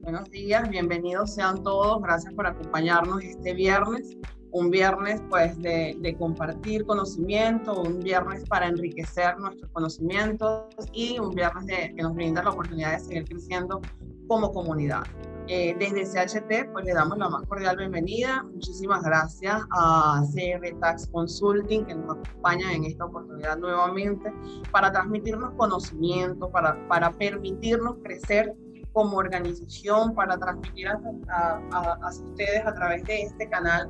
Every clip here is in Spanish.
Buenos días, bienvenidos sean todos, gracias por acompañarnos este viernes, un viernes pues de compartir conocimiento, un viernes para enriquecer nuestros conocimientos y un viernes que nos brinda la oportunidad de seguir creciendo como comunidad. Desde CHT pues le damos la más cordial bienvenida, muchísimas gracias a CR Tax Consulting que nos acompaña en esta oportunidad nuevamente para transmitirnos conocimiento, para permitirnos crecer como organización, para transmitir a ustedes a través de este canal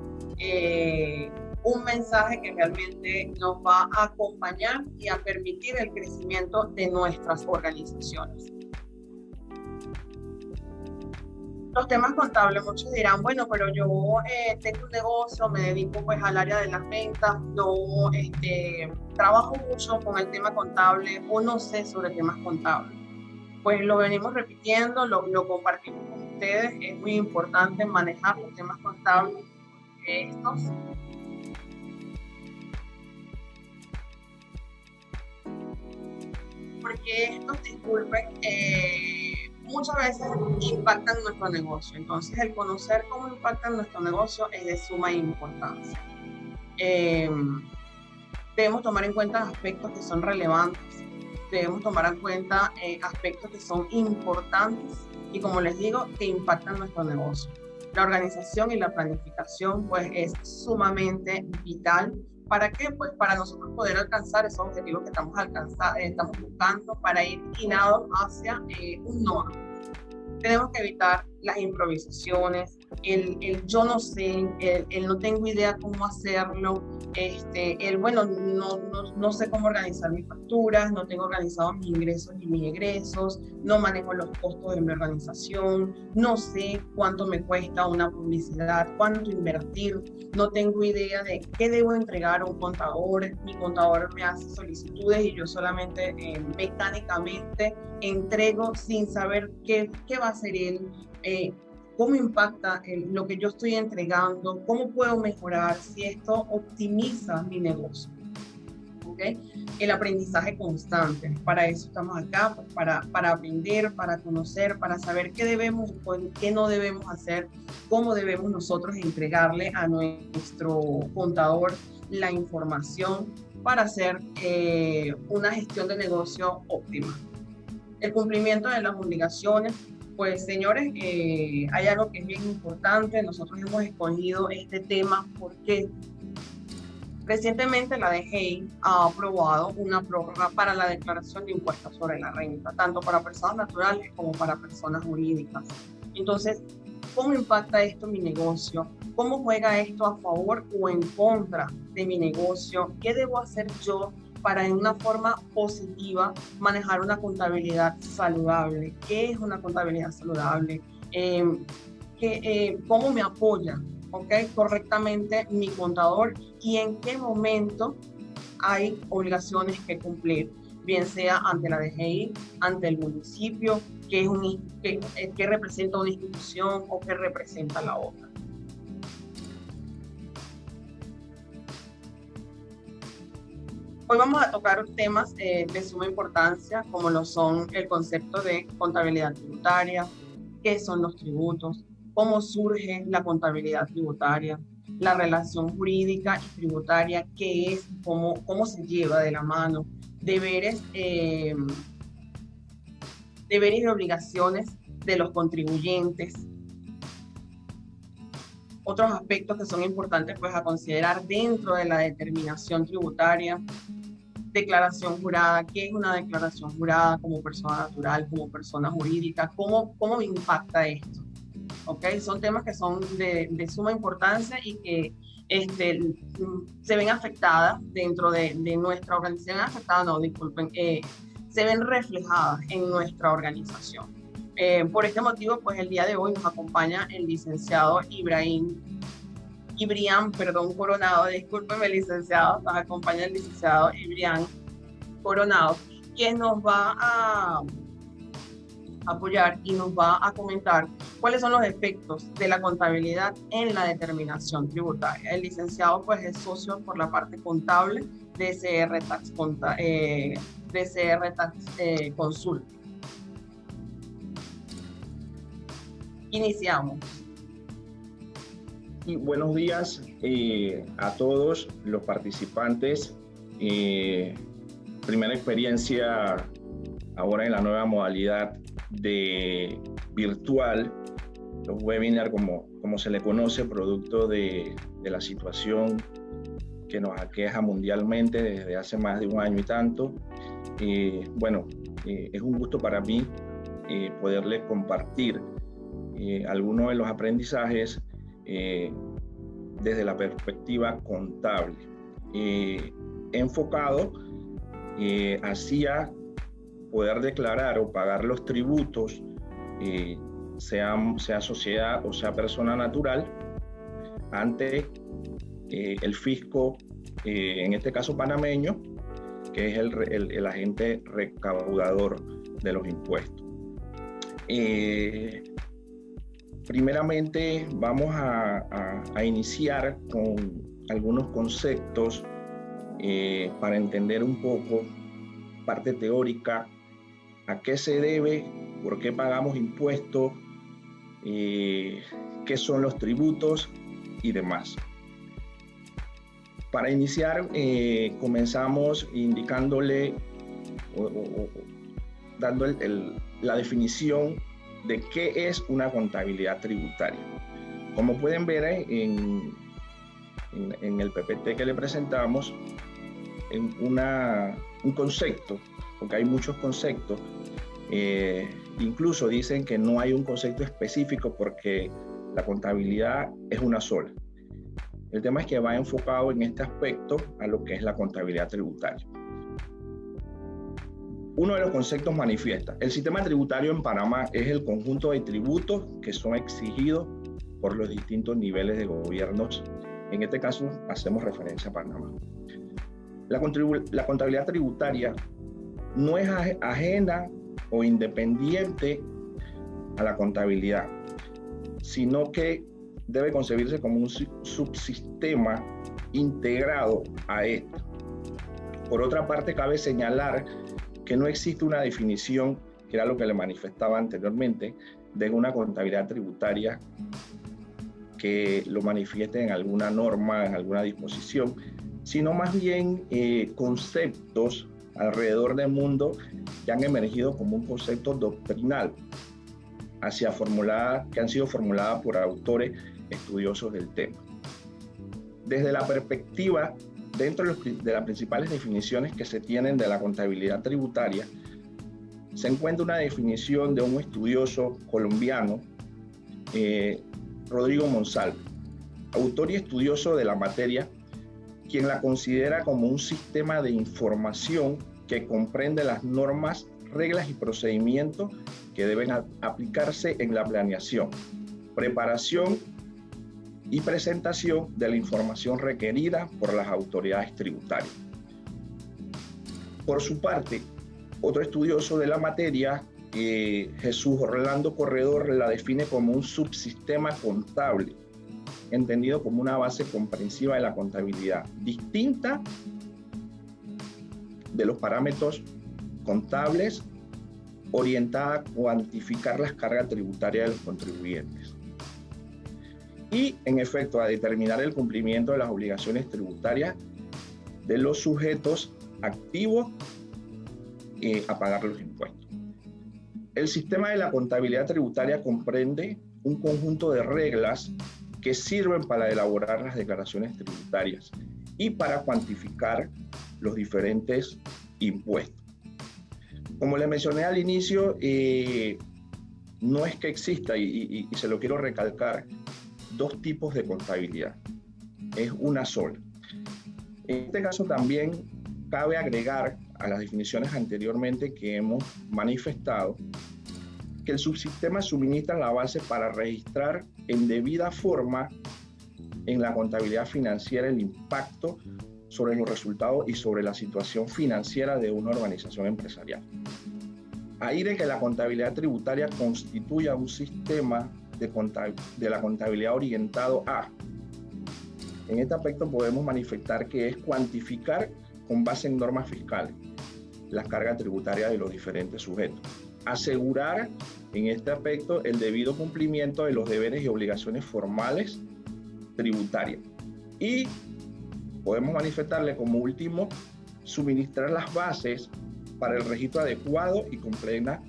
un mensaje que realmente nos va a acompañar y a permitir el crecimiento de nuestras organizaciones. Los temas contables, muchos dirán, bueno, pero yo tengo un negocio, me dedico pues al área de las ventas, no trabajo mucho con el tema contable o no sé sobre temas contables. Pues lo venimos repitiendo, lo compartimos con ustedes. Es muy importante manejar los temas contables. Porque estos, disculpen, muchas veces impactan nuestro negocio. Entonces, el conocer cómo impactan nuestro negocio es de suma importancia. Debemos tomar en cuenta aspectos que son relevantes. Debemos tomar en cuenta aspectos que son importantes y, como les digo, que impactan nuestro negocio. La organización y la planificación pues es sumamente vital. ¿Para qué? Pues para nosotros poder alcanzar esos objetivos que estamos buscando para ir guiados hacia un norte. Tenemos que evitar las improvisaciones, el yo no sé, el no tengo idea cómo hacerlo, bueno, no sé cómo organizar mis facturas, no tengo organizados mis ingresos y mis egresos, no manejo los costos de mi organización, no sé cuánto me cuesta una publicidad, cuánto invertir, no tengo idea de qué debo entregar a un contador, mi contador me hace solicitudes y yo solamente mecánicamente entrego sin saber qué va a hacer él, cómo impacta lo que yo estoy entregando, cómo puedo mejorar, si esto optimiza mi negocio. ¿Okay? El aprendizaje constante, para eso estamos acá, pues para aprender, para conocer, para saber qué debemos o qué no debemos hacer, cómo debemos nosotros entregarle a nuestro contador la información para hacer una gestión de negocio óptima. El cumplimiento de las obligaciones. Pues señores, hay algo que es bien importante. Nosotros hemos escogido este tema porque recientemente la DGI ha aprobado una prórroga para la declaración de impuestos sobre la renta, tanto para personas naturales como para personas jurídicas. Entonces, ¿cómo impacta esto mi negocio? ¿Cómo juega esto a favor o en contra de mi negocio? ¿Qué debo hacer yo para en una forma positiva manejar una contabilidad saludable? ¿Qué es una contabilidad saludable? ¿Cómo me apoya correctamente mi contador y en qué momento hay obligaciones que cumplir? Bien sea ante la DGI, ante el municipio, que representa una institución o que representa la otra. Hoy vamos a tocar temas de suma importancia, como lo son el concepto de contabilidad tributaria, qué son los tributos, cómo surge la contabilidad tributaria, la relación jurídica y tributaria, qué es, cómo se lleva de la mano, deberes y obligaciones de los contribuyentes. Otros aspectos que son importantes pues a considerar dentro de la determinación tributaria. Declaración jurada, ¿qué es una declaración jurada como persona natural, como persona jurídica? ¿Cómo me impacta esto? ¿Okay? Son temas que son de suma importancia y que se ven afectadas dentro de nuestra organización, se ven reflejadas en nuestra organización. Por este motivo, pues el día de hoy nos acompaña el licenciado Ibrián Coronado, discúlpeme licenciado, nos acompaña el licenciado Ibrián Coronado, quien nos va a apoyar y nos va a comentar cuáles son los efectos de la contabilidad en la determinación tributaria. El licenciado pues es socio por la parte contable de CR Tax Consult. Iniciamos. Y buenos días a todos los participantes. Primera experiencia ahora en la nueva modalidad de virtual, los webinars como se le conoce, producto de la situación que nos aqueja mundialmente desde hace más de un año y tanto. Es un gusto para mí poderles compartir algunos de los aprendizajes desde la perspectiva contable, enfocado hacia poder declarar o pagar los tributos, sea sociedad o sea persona natural, ante el fisco, en este caso panameño, que es el agente recaudador de los impuestos. Primeramente vamos a iniciar con algunos conceptos para entender un poco, parte teórica, a qué se debe, por qué pagamos impuestos, qué son los tributos y demás. Para iniciar, comenzamos indicándole dando la definición de qué es una contabilidad tributaria. Como pueden ver en el PPT que le presentamos, un concepto, porque hay muchos conceptos, incluso dicen que no hay un concepto específico porque la contabilidad es una sola. El tema es que va enfocado en este aspecto a lo que es la contabilidad tributaria. Uno de los conceptos manifiesta: el sistema tributario en Panamá es el conjunto de tributos que son exigidos por los distintos niveles de gobiernos. En este caso, hacemos referencia a Panamá. La contabilidad tributaria no es ajena o independiente a la contabilidad, sino que debe concebirse como un subsistema integrado a esto. Por otra parte, cabe señalar que no existe una definición, que era lo que le manifestaba anteriormente, de una contabilidad tributaria que lo manifieste en alguna norma, en alguna disposición, sino más bien conceptos alrededor del mundo que han emergido como un concepto doctrinal, que han sido formuladas por autores estudiosos del tema. Desde la perspectiva, dentro de las principales definiciones que se tienen de la contabilidad tributaria, se encuentra una definición de un estudioso colombiano, Rodrigo Monsalve, autor y estudioso de la materia, quien la considera como un sistema de información que comprende las normas, reglas y procedimientos que deben aplicarse en la planeación, preparación y presentación de la información requerida por las autoridades tributarias. Por su parte, otro estudioso de la materia, Jesús Orlando Corredor, la define como un subsistema contable, entendido como una base comprensiva de la contabilidad, distinta de los parámetros contables, orientada a cuantificar las cargas tributarias de los contribuyentes. Y, en efecto, a determinar el cumplimiento de las obligaciones tributarias de los sujetos activos a pagar los impuestos. El sistema de la contabilidad tributaria comprende un conjunto de reglas que sirven para elaborar las declaraciones tributarias y para cuantificar los diferentes impuestos. Como le mencioné al inicio, no es que exista, y se lo quiero recalcar, dos tipos de contabilidad. Es una sola. En este caso también cabe agregar a las definiciones anteriormente que hemos manifestado, que el subsistema suministra la base para registrar en debida forma en la contabilidad financiera el impacto sobre los resultados y sobre la situación financiera de una organización empresarial. Ahí de que la contabilidad tributaria constituya un sistema de la contabilidad orientado a. En este aspecto podemos manifestar que es cuantificar con base en normas fiscales las cargas tributarias de los diferentes sujetos. Asegurar en este aspecto el debido cumplimiento de los deberes y obligaciones formales tributarias. Y podemos manifestarle como último, suministrar las bases para el registro adecuado y con plena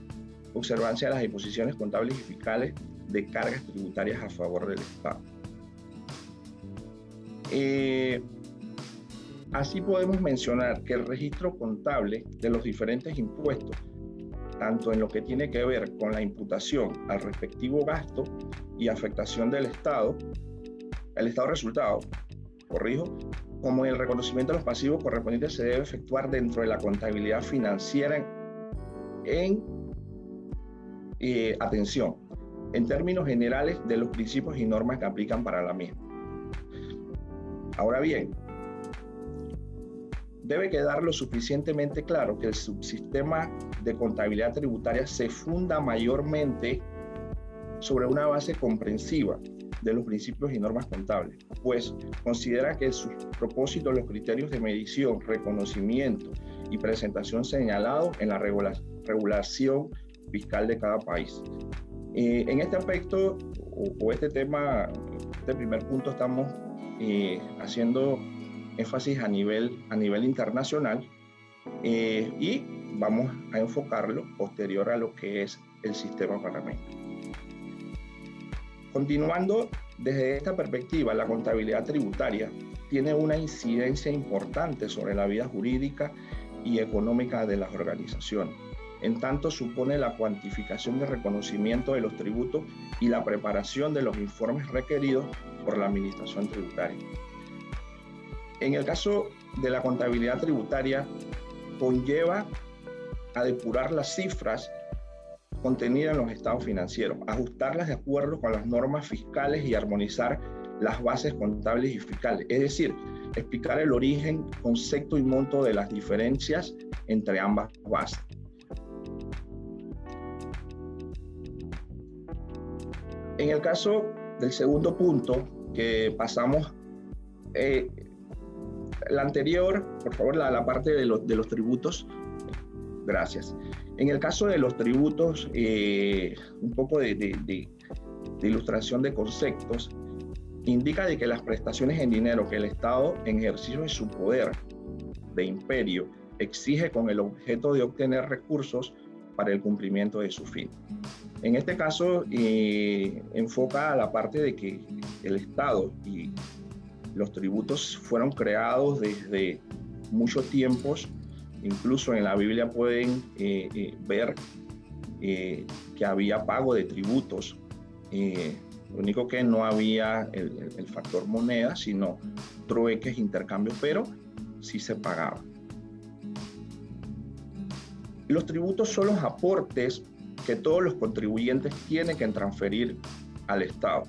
observancia de las disposiciones contables y fiscales de cargas tributarias a favor del Estado. Así podemos mencionar que el registro contable de los diferentes impuestos, tanto en lo que tiene que ver con la imputación al respectivo gasto y afectación del Estado, el Estado resultado, corrijo, como el reconocimiento de los pasivos correspondientes se debe efectuar dentro de la contabilidad financiera atención, en términos generales de los principios y normas que aplican para la misma. Ahora bien, debe quedar lo suficientemente claro que el subsistema de contabilidad tributaria se funda mayormente sobre una base comprensiva de los principios y normas contables, pues considera que sus propósitos, los criterios de medición, reconocimiento y presentación señalados en la regulación fiscal de cada país. En este aspecto o este tema, este primer punto, estamos haciendo énfasis a nivel internacional y vamos a enfocarlo posterior a lo que es el sistema panameño. Continuando, desde esta perspectiva, la contabilidad tributaria tiene una incidencia importante sobre la vida jurídica y económica de las organizaciones. En tanto, supone la cuantificación de reconocimiento de los tributos y la preparación de los informes requeridos por la administración tributaria. En el caso de la contabilidad tributaria, conlleva a depurar las cifras contenidas en los estados financieros, ajustarlas de acuerdo con las normas fiscales y armonizar las bases contables y fiscales, es decir, explicar el origen, concepto y monto de las diferencias entre ambas bases. En el caso del segundo punto, que pasamos, la anterior, por favor, la parte de los tributos. Gracias. En el caso de los tributos, un poco de ilustración de conceptos, indica de que las prestaciones en dinero que el Estado, en ejercicio de su poder de imperio, exige con el objeto de obtener recursos para el cumplimiento de su fin. En este caso, enfoca a la parte de que el Estado y los tributos fueron creados desde muchos tiempos. Incluso en la Biblia pueden ver que había pago de tributos. Lo único que no había el factor moneda, sino trueques, intercambios, pero sí se pagaba. Los tributos son los aportes que todos los contribuyentes tienen que transferir al Estado.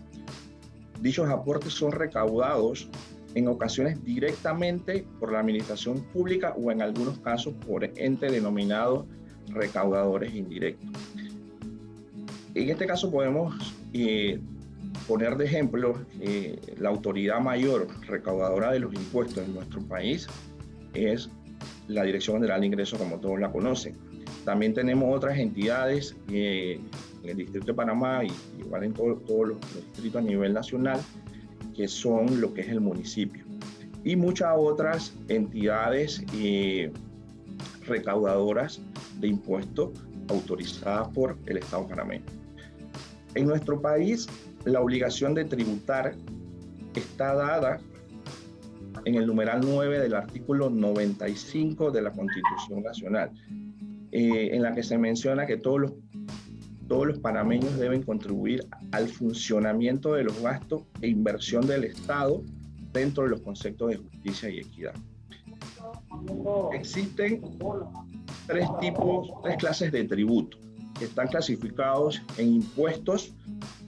Dichos aportes son recaudados en ocasiones directamente por la administración pública o en algunos casos por entes denominados recaudadores indirectos. En este caso podemos poner de ejemplo la autoridad mayor recaudadora de los impuestos en nuestro país es la Dirección General de Ingresos, como todos la conocen. También tenemos otras entidades en el Distrito de Panamá y igual en todos los distritos a nivel nacional, que son lo que es el municipio, y muchas otras entidades recaudadoras de impuestos autorizadas por el Estado panameño. En nuestro país, la obligación de tributar está dada en el numeral 9 del artículo 95 de la Constitución Nacional, en la que se menciona que todos los panameños deben contribuir al funcionamiento de los gastos e inversión del Estado dentro de los conceptos de justicia y equidad. Existen tres clases de tributo que están clasificados en impuestos,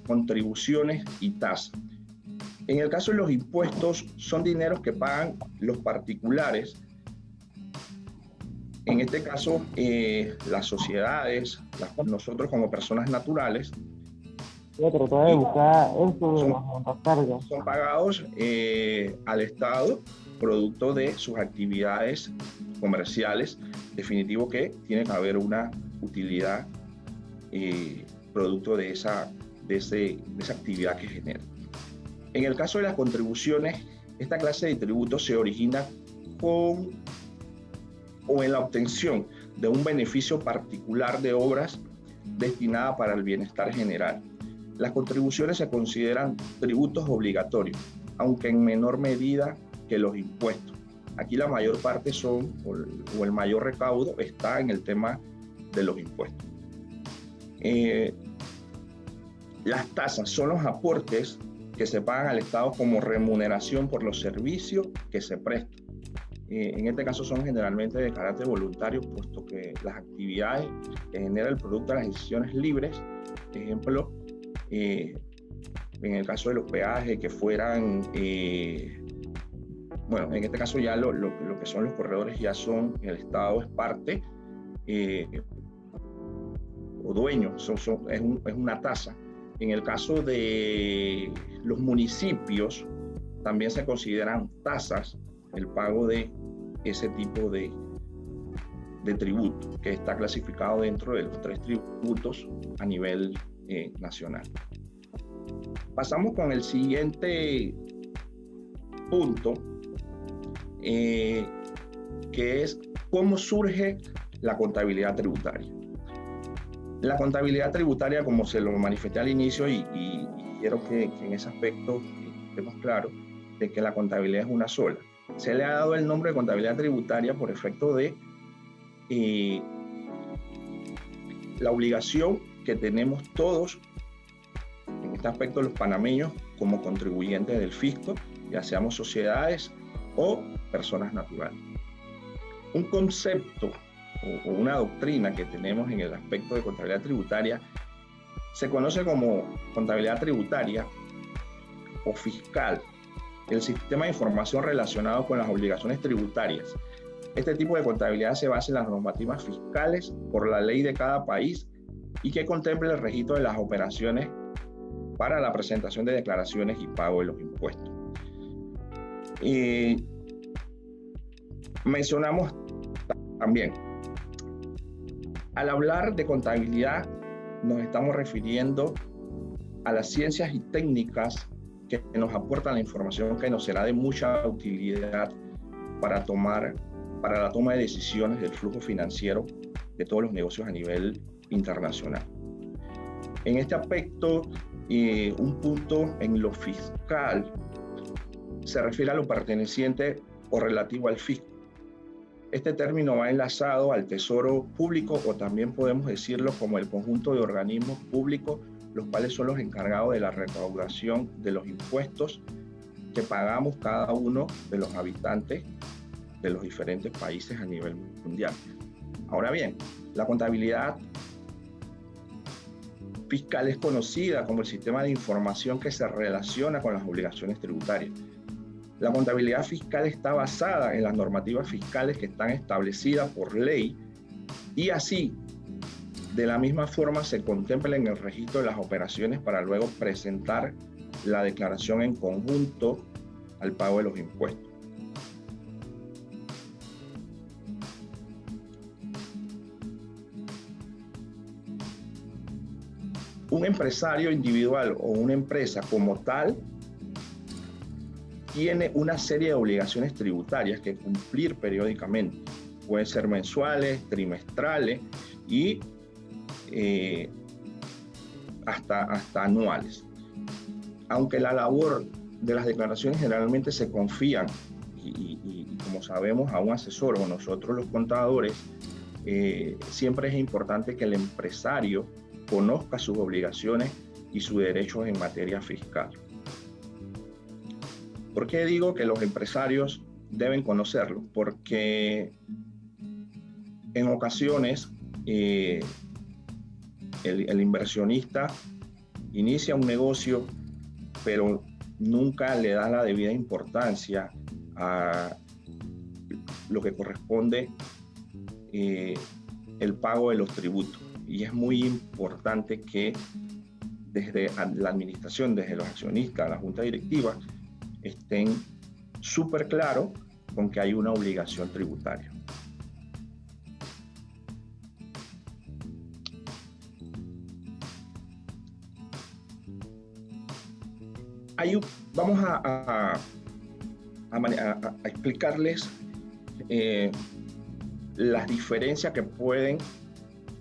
contribuciones y tasas. En el caso de los impuestos, son dineros que pagan los particulares. En este caso, las sociedades, nosotros como personas naturales, son pagados al Estado producto de sus actividades comerciales. Definitivo que tiene que haber una utilidad producto de esa actividad que genera. En el caso de las contribuciones, esta clase de tributo se origina con o en la obtención de un beneficio particular de obras destinada para el bienestar general. Las contribuciones se consideran tributos obligatorios, aunque en menor medida que los impuestos. Aquí la mayor parte son, o el mayor recaudo está en el tema de los impuestos. Las tasas son los aportes que se pagan al Estado como remuneración por los servicios que se prestan. En este caso son generalmente de carácter voluntario, puesto que las actividades que genera el producto de las decisiones libres, ejemplo, en el caso de los peajes que fueran, bueno, en este caso ya lo que son los corredores ya son, el Estado es parte o dueño, es una tasa. En el caso de los municipios, también se consideran tasas el pago de ese tipo de tributo, que está clasificado dentro de los tres tributos a nivel nacional. Pasamos con el siguiente punto, que es cómo surge la contabilidad tributaria. La contabilidad tributaria, como se lo manifesté al inicio, y quiero que en ese aspecto estemos claros, de que la contabilidad es una sola. Se le ha dado el nombre de contabilidad tributaria por efecto de la obligación que tenemos todos, en este aspecto los panameños, como contribuyentes del fisco, ya seamos sociedades o personas naturales. Un concepto o una doctrina que tenemos en el aspecto de contabilidad tributaria se conoce como contabilidad tributaria o fiscal, el sistema de información relacionado con las obligaciones tributarias. Este tipo de contabilidad se basa en las normativas fiscales por la ley de cada país y que contempla el registro de las operaciones para la presentación de declaraciones y pago de los impuestos. Mencionamos también, al hablar de contabilidad, nos estamos refiriendo a las ciencias y técnicas que nos aportan la información que nos será de mucha utilidad para la toma de decisiones del flujo financiero de todos los negocios a nivel internacional. En este aspecto, un punto en lo fiscal se refiere a lo perteneciente o relativo al fisco. Este término va enlazado al Tesoro Público, o también podemos decirlo como el conjunto de organismos públicos, los cuales son los encargados de la recaudación de los impuestos que pagamos cada uno de los habitantes de los diferentes países a nivel mundial. Ahora bien, la contabilidad fiscal es conocida como el sistema de información que se relaciona con las obligaciones tributarias. La contabilidad fiscal está basada en las normativas fiscales que están establecidas por ley y así, de la misma forma, se contempla en el registro de las operaciones para luego presentar la declaración en conjunto al pago de los impuestos. Un empresario individual o una empresa como tal tiene una serie de obligaciones tributarias que cumplir periódicamente. Pueden ser mensuales, trimestrales y hasta anuales. Aunque la labor de las declaraciones generalmente se confían y como sabemos a un asesor o nosotros los contadores, siempre es importante que el empresario conozca sus obligaciones y sus derechos en materia fiscal. ¿Por qué digo que los empresarios deben conocerlo, porque en ocasiones el inversionista inicia un negocio, pero nunca le da la debida importancia a lo que corresponde el pago de los tributos. Y es muy importante que desde la administración, desde los accionistas, la junta directiva, estén súper claros con que hay una obligación tributaria. Vamos a explicarles las diferencias que pueden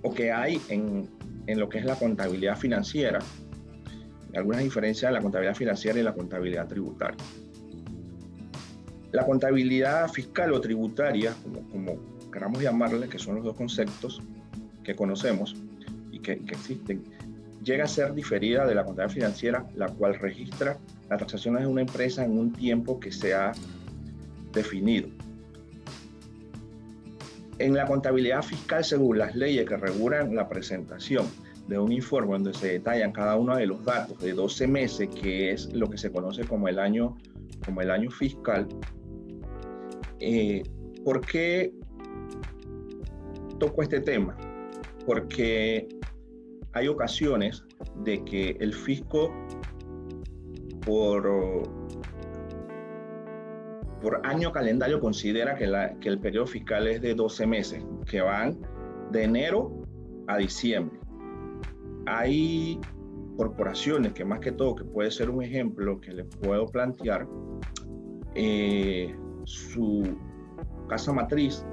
o que hay en lo que es la contabilidad financiera, algunas diferencias en la contabilidad financiera y la contabilidad tributaria. La contabilidad fiscal o tributaria, como queramos llamarle, que son los dos conceptos que conocemos y que existen, llega a ser diferida de la contabilidad financiera, la cual registra las transacciones de una empresa en un tiempo que se ha definido. En la contabilidad fiscal, según las leyes que regulan la presentación de un informe donde se detallan cada uno de los datos de 12 meses, que es lo que se conoce como el año fiscal. ¿Por qué toco este tema? Porque hay ocasiones de que el fisco por año calendario considera que el periodo fiscal es de 12 meses, que van de enero a diciembre. Hay corporaciones que más que todo, que puede ser un ejemplo que les puedo plantear, su casa matriz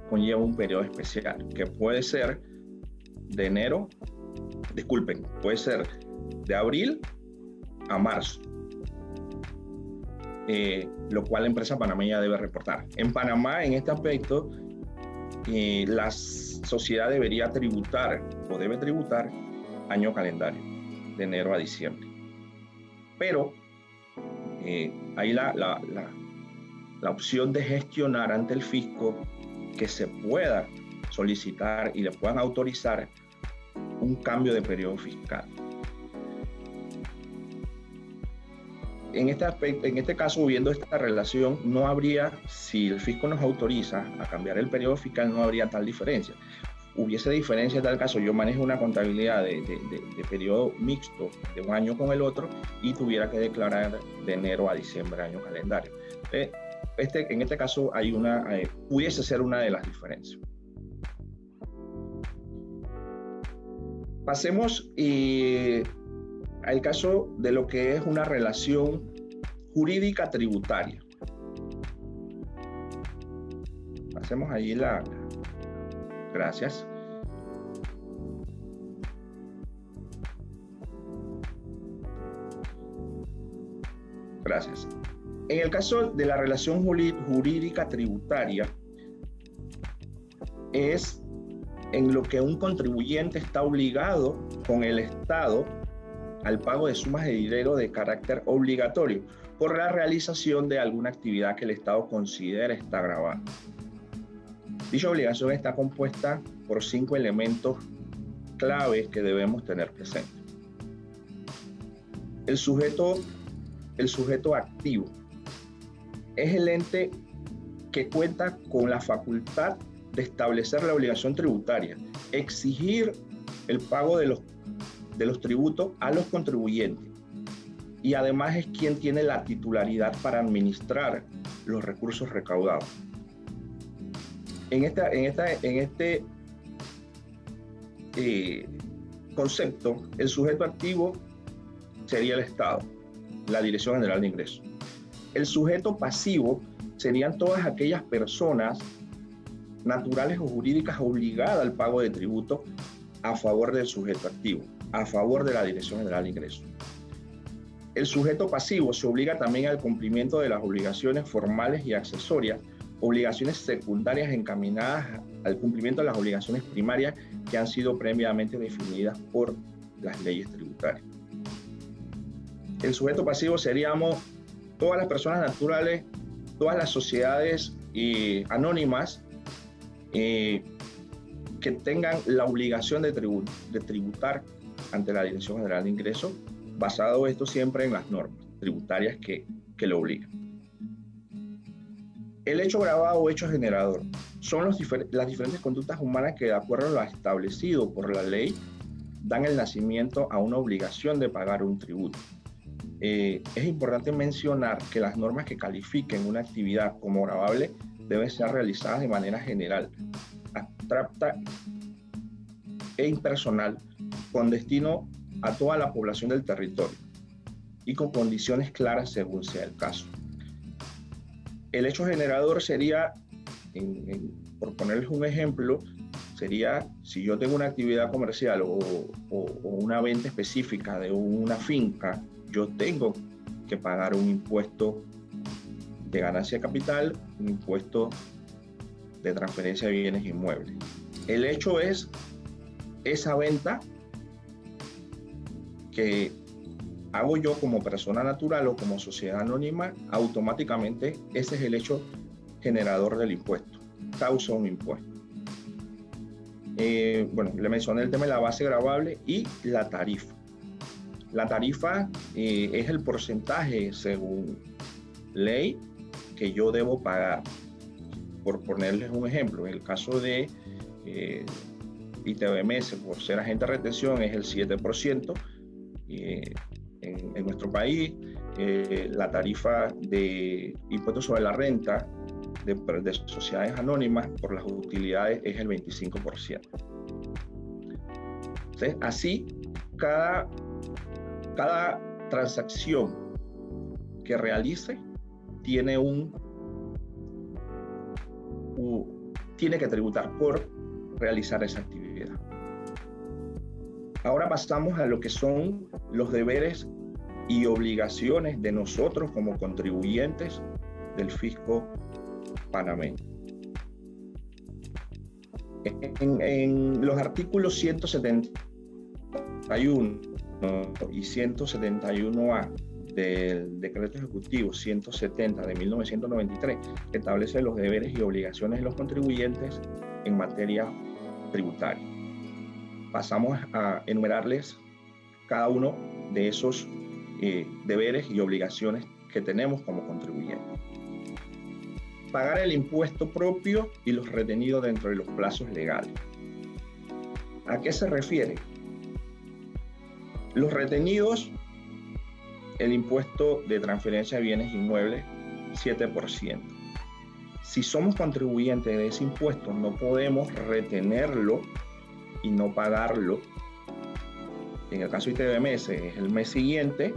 conlleva un periodo especial, que puede ser puede ser de abril a marzo, lo cual la empresa panameña debe reportar. En Panamá, en este aspecto, la sociedad debería tributar o debe tributar año calendario, de enero a diciembre. Pero hay la opción de gestionar ante el fisco que se pueda solicitar y le puedan autorizar un cambio de periodo fiscal. En este caso, viendo esta relación, no habría, si el fisco nos autoriza a cambiar el periodo fiscal, no habría tal diferencia. Hubiese diferencia en tal caso, yo manejo una contabilidad de periodo mixto de un año con el otro y tuviera que declarar de enero a diciembre año calendario. En este caso pudiese ser una de las diferencias. Pasemos al caso de lo que es una relación jurídica tributaria. Pasemos allí Gracias. Gracias. En el caso de la relación jurídica tributaria, es en lo que un contribuyente está obligado con el Estado al pago de sumas de dinero de carácter obligatorio por la realización de alguna actividad que el Estado considera está gravada. Dicha obligación está compuesta por 5 elementos claves que debemos tener presentes. El sujeto activo es el ente que cuenta con la facultad de establecer la obligación tributaria, exigir el pago de los tributos a los contribuyentes y además es quien tiene la titularidad para administrar los recursos recaudados. En este concepto, el sujeto activo sería el Estado, la Dirección General de Ingresos. El sujeto pasivo serían todas aquellas personas naturales o jurídicas obligadas al pago de tributos a favor del sujeto activo, a favor de la Dirección General de Ingresos. El sujeto pasivo se obliga también al cumplimiento de las obligaciones formales y accesorias, obligaciones secundarias encaminadas al cumplimiento de las obligaciones primarias que han sido previamente definidas por las leyes tributarias. El sujeto pasivo seríamos todas las personas naturales todas las sociedades anónimas que tengan la obligación de tributar ante la Dirección General de Ingresos, basado esto siempre en las normas tributarias que lo obligan. El hecho grabado o hecho generador son las diferentes conductas humanas que, de acuerdo a lo establecido por la ley, dan el nacimiento a una obligación de pagar un tributo. Es importante mencionar que las normas que califiquen una actividad como gravable deben ser realizadas de manera general, abstracta e impersonal, con destino a toda la población del territorio y con condiciones claras según sea el caso. El hecho generador sería, por ponerles un ejemplo, sería si yo tengo una actividad comercial o una venta específica de una finca, yo tengo que pagar un impuesto de ganancia de capital, un impuesto de transferencia de bienes inmuebles. El hecho es esa venta que hago yo como persona natural o como sociedad anónima, automáticamente ese es el hecho generador del impuesto, causa un impuesto. Bueno, le mencioné el tema de la base gravable y la tarifa. La tarifa es el porcentaje según ley que yo debo pagar. Por ponerles un ejemplo, en el caso de ITBMS, por ser agente de retención, es el 7%. En nuestro país, la tarifa de impuestos sobre la renta de sociedades anónimas por las utilidades es el 25%. Entonces, así, cada transacción que realice tiene que tributar por realizar esa actividad. Ahora pasamos a lo que son los deberes y obligaciones de nosotros como contribuyentes del fisco panameño. En los artículos 171 y 171A del Decreto Ejecutivo 170 de 1993, que establece los deberes y obligaciones de los contribuyentes en materia tributaria. Pasamos a enumerarles cada uno de esos deberes y obligaciones que tenemos como contribuyentes. Pagar el impuesto propio y los retenidos dentro de los plazos legales. ¿A qué se refiere? Los retenidos, el impuesto de transferencia de bienes inmuebles, 7%. Si somos contribuyentes de ese impuesto, no podemos retenerlo y no pagarlo. En el caso de ITBMS es el mes siguiente,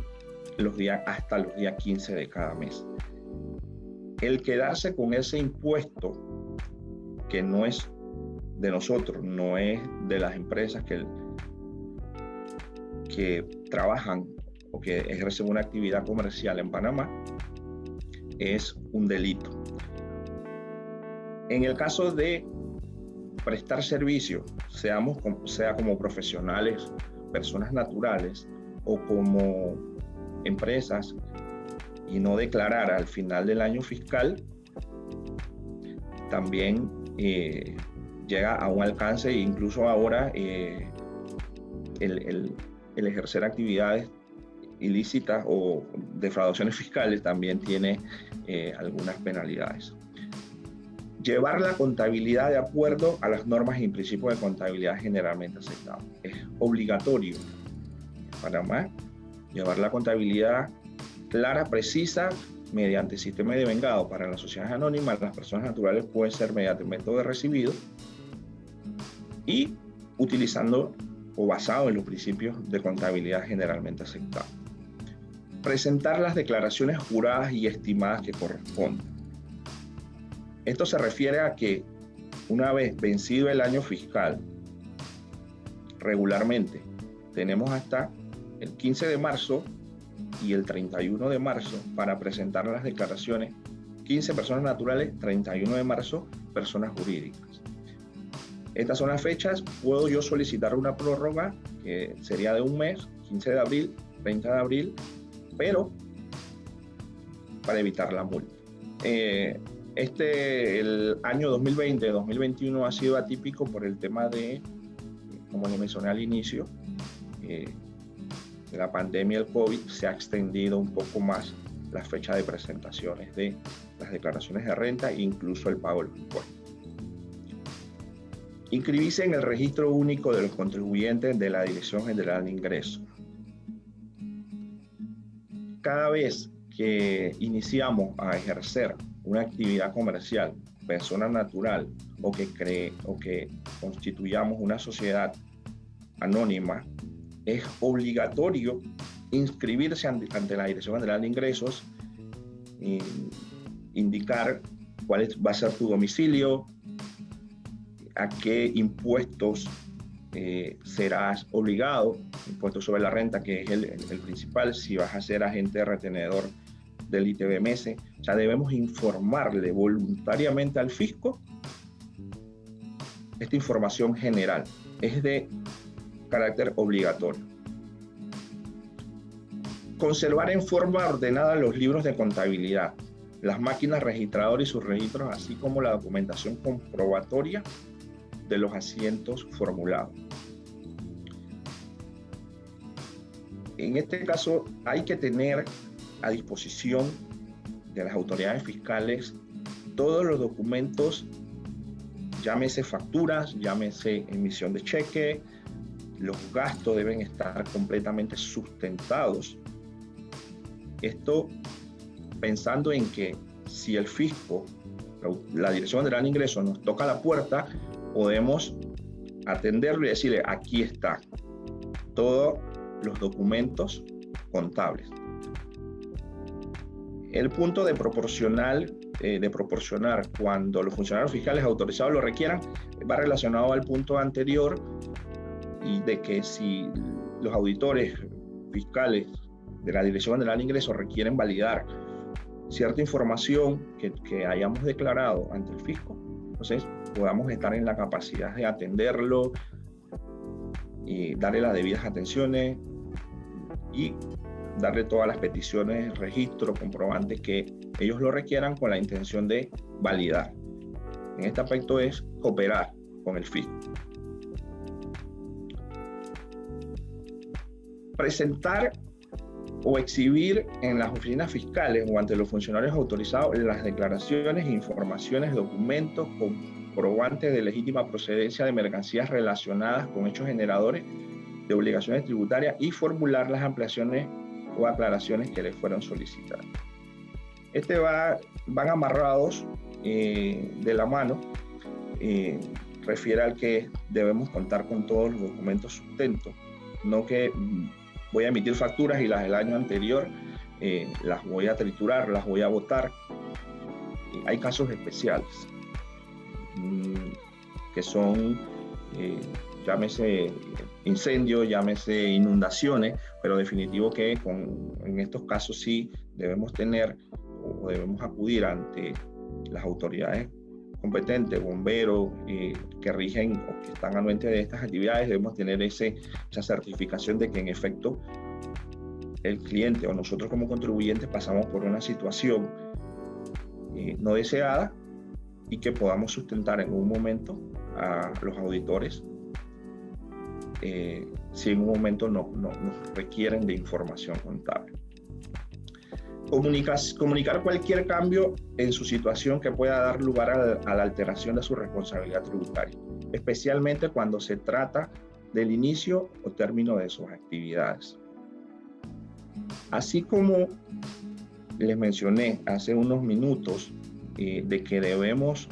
hasta los días 15 de cada mes. El quedarse con ese impuesto, que no es de nosotros, no es de las empresas que trabajan o que ejercen una actividad comercial en Panamá, es un delito. En el caso de prestar servicio, sea como profesionales, personas naturales o como empresas, y no declarar al final del año fiscal, también llega a un alcance, incluso ahora el ejercer actividades ilícitas o defraudaciones fiscales también tiene algunas penalidades. Llevar la contabilidad de acuerdo a las normas y principios de contabilidad generalmente aceptados. Es obligatorio en Panamá llevar la contabilidad clara, precisa, mediante sistema de devengado. Para las sociedades anónimas, las personas naturales pueden ser mediante método de recibido y utilizando o basado en los principios de contabilidad generalmente aceptados. Presentar las declaraciones juradas y estimadas que corresponden. Esto se refiere a que una vez vencido el año fiscal, regularmente tenemos hasta el 15 de marzo y el 31 de marzo para presentar las declaraciones. 15 personas naturales, 31 de marzo personas jurídicas. Estas son las fechas. Puedo yo solicitar una prórroga que sería de un mes, 15 de abril, 30 de abril, pero para evitar la multa. El año 2020-2021 ha sido atípico por el tema de, como le mencioné al inicio, la pandemia del COVID se ha extendido un poco más la fecha de presentaciones de las declaraciones de renta e incluso el pago de los impuestos. Inscribirse en el registro único de los contribuyentes de la Dirección General de Ingresos. Cada vez que iniciamos a ejercer una actividad comercial, persona natural, o que constituyamos una sociedad anónima, es obligatorio inscribirse ante la Dirección General de Ingresos, indicar cuál va a ser tu domicilio, a qué impuestos serás obligado, impuesto sobre la renta, que es el principal, si vas a ser agente retenedor del ITBMS. O sea, debemos informarle voluntariamente al fisco esta información general. Es de carácter obligatorio. Conservar en forma ordenada los libros de contabilidad, las máquinas registradoras y sus registros, así como la documentación comprobatoria de los asientos formulados. En este caso, hay que tener a disposición de las autoridades fiscales todos los documentos, llámese facturas, llámese emisión de cheque. Los gastos deben estar completamente sustentados. Esto pensando en que si el fisco, la Dirección General de Ingresos, nos toca la puerta, podemos atenderlo y decirle: aquí está todos los documentos contables. El punto de proporcionar cuando los funcionarios fiscales autorizados lo requieran va relacionado al punto anterior, y de que si los auditores fiscales de la Dirección General de Ingresos requieren validar cierta información que hayamos declarado ante el fisco, entonces podamos estar en la capacidad de atenderlo y darle las debidas atenciones y darle todas las peticiones, registro, comprobantes que ellos lo requieran con la intención de validar. En este aspecto es cooperar con el fisco. Presentar o exhibir en las oficinas fiscales o ante los funcionarios autorizados las declaraciones, informaciones, documentos, comprobantes de legítima procedencia de mercancías relacionadas con hechos generadores de obligaciones tributarias y formular las ampliaciones o aclaraciones que les fueron solicitadas. Van amarrados de la mano, refiere al que debemos contar con todos los documentos sustento, no que voy a emitir facturas y las del año anterior las voy a triturar, las voy a botar. Hay casos especiales que son, llámese incendios, llámese inundaciones, pero definitivo que en estos casos sí debemos tener o debemos acudir ante las autoridades competentes, bomberos que rigen o que están anuentes de estas actividades. Debemos tener esa certificación de que en efecto el cliente o nosotros como contribuyentes pasamos por una situación no deseada y que podamos sustentar en un momento a los auditores si en un momento nos requieren de información contable. Comunicar cualquier cambio en su situación que pueda dar lugar a la alteración de su responsabilidad tributaria, especialmente cuando se trata del inicio o término de sus actividades. Así como les mencioné hace unos minutos de que debemos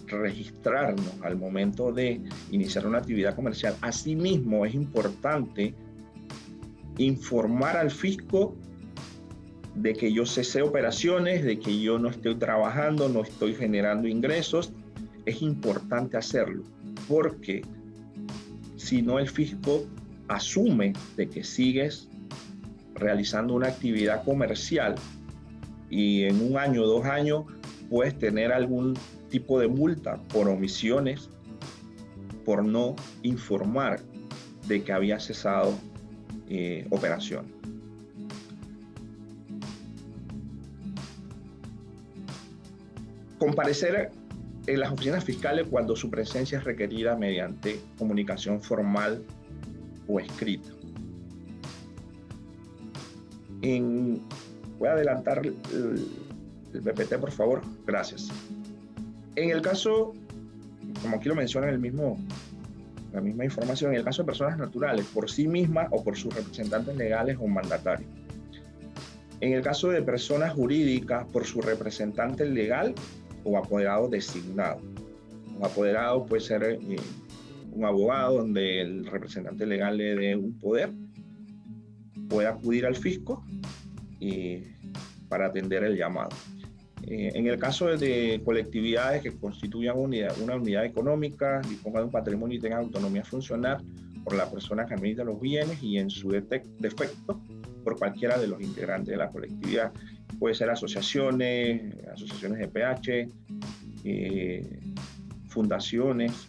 registrarnos al momento de iniciar una actividad comercial, asimismo es importante informar al fisco de que yo cesé operaciones, de que yo no estoy trabajando, no estoy generando ingresos. Es importante hacerlo, porque si no, el fisco asume de que sigues realizando una actividad comercial y en 1 año, 2 años puedes tener algún tipo de multa por omisiones, por no informar de que había cesado operación. Comparecer en las oficinas fiscales cuando su presencia es requerida mediante comunicación formal o escrita. Voy a adelantar el PPT, por favor. Gracias. En el caso, como aquí lo menciona la misma información, en el caso de personas naturales, por sí mismas o por sus representantes legales o mandatarios. En el caso de personas jurídicas, por su representante legal o apoderado designado. Un apoderado puede ser un abogado donde el representante legal le dé un poder, puede acudir al fisco para atender el llamado. En el caso de colectividades que constituyan una unidad económica, dispongan de un patrimonio y tengan autonomía funcional por la persona que administra los bienes y en su defecto por cualquiera de los integrantes de la colectividad. Puede ser asociaciones de PH, fundaciones,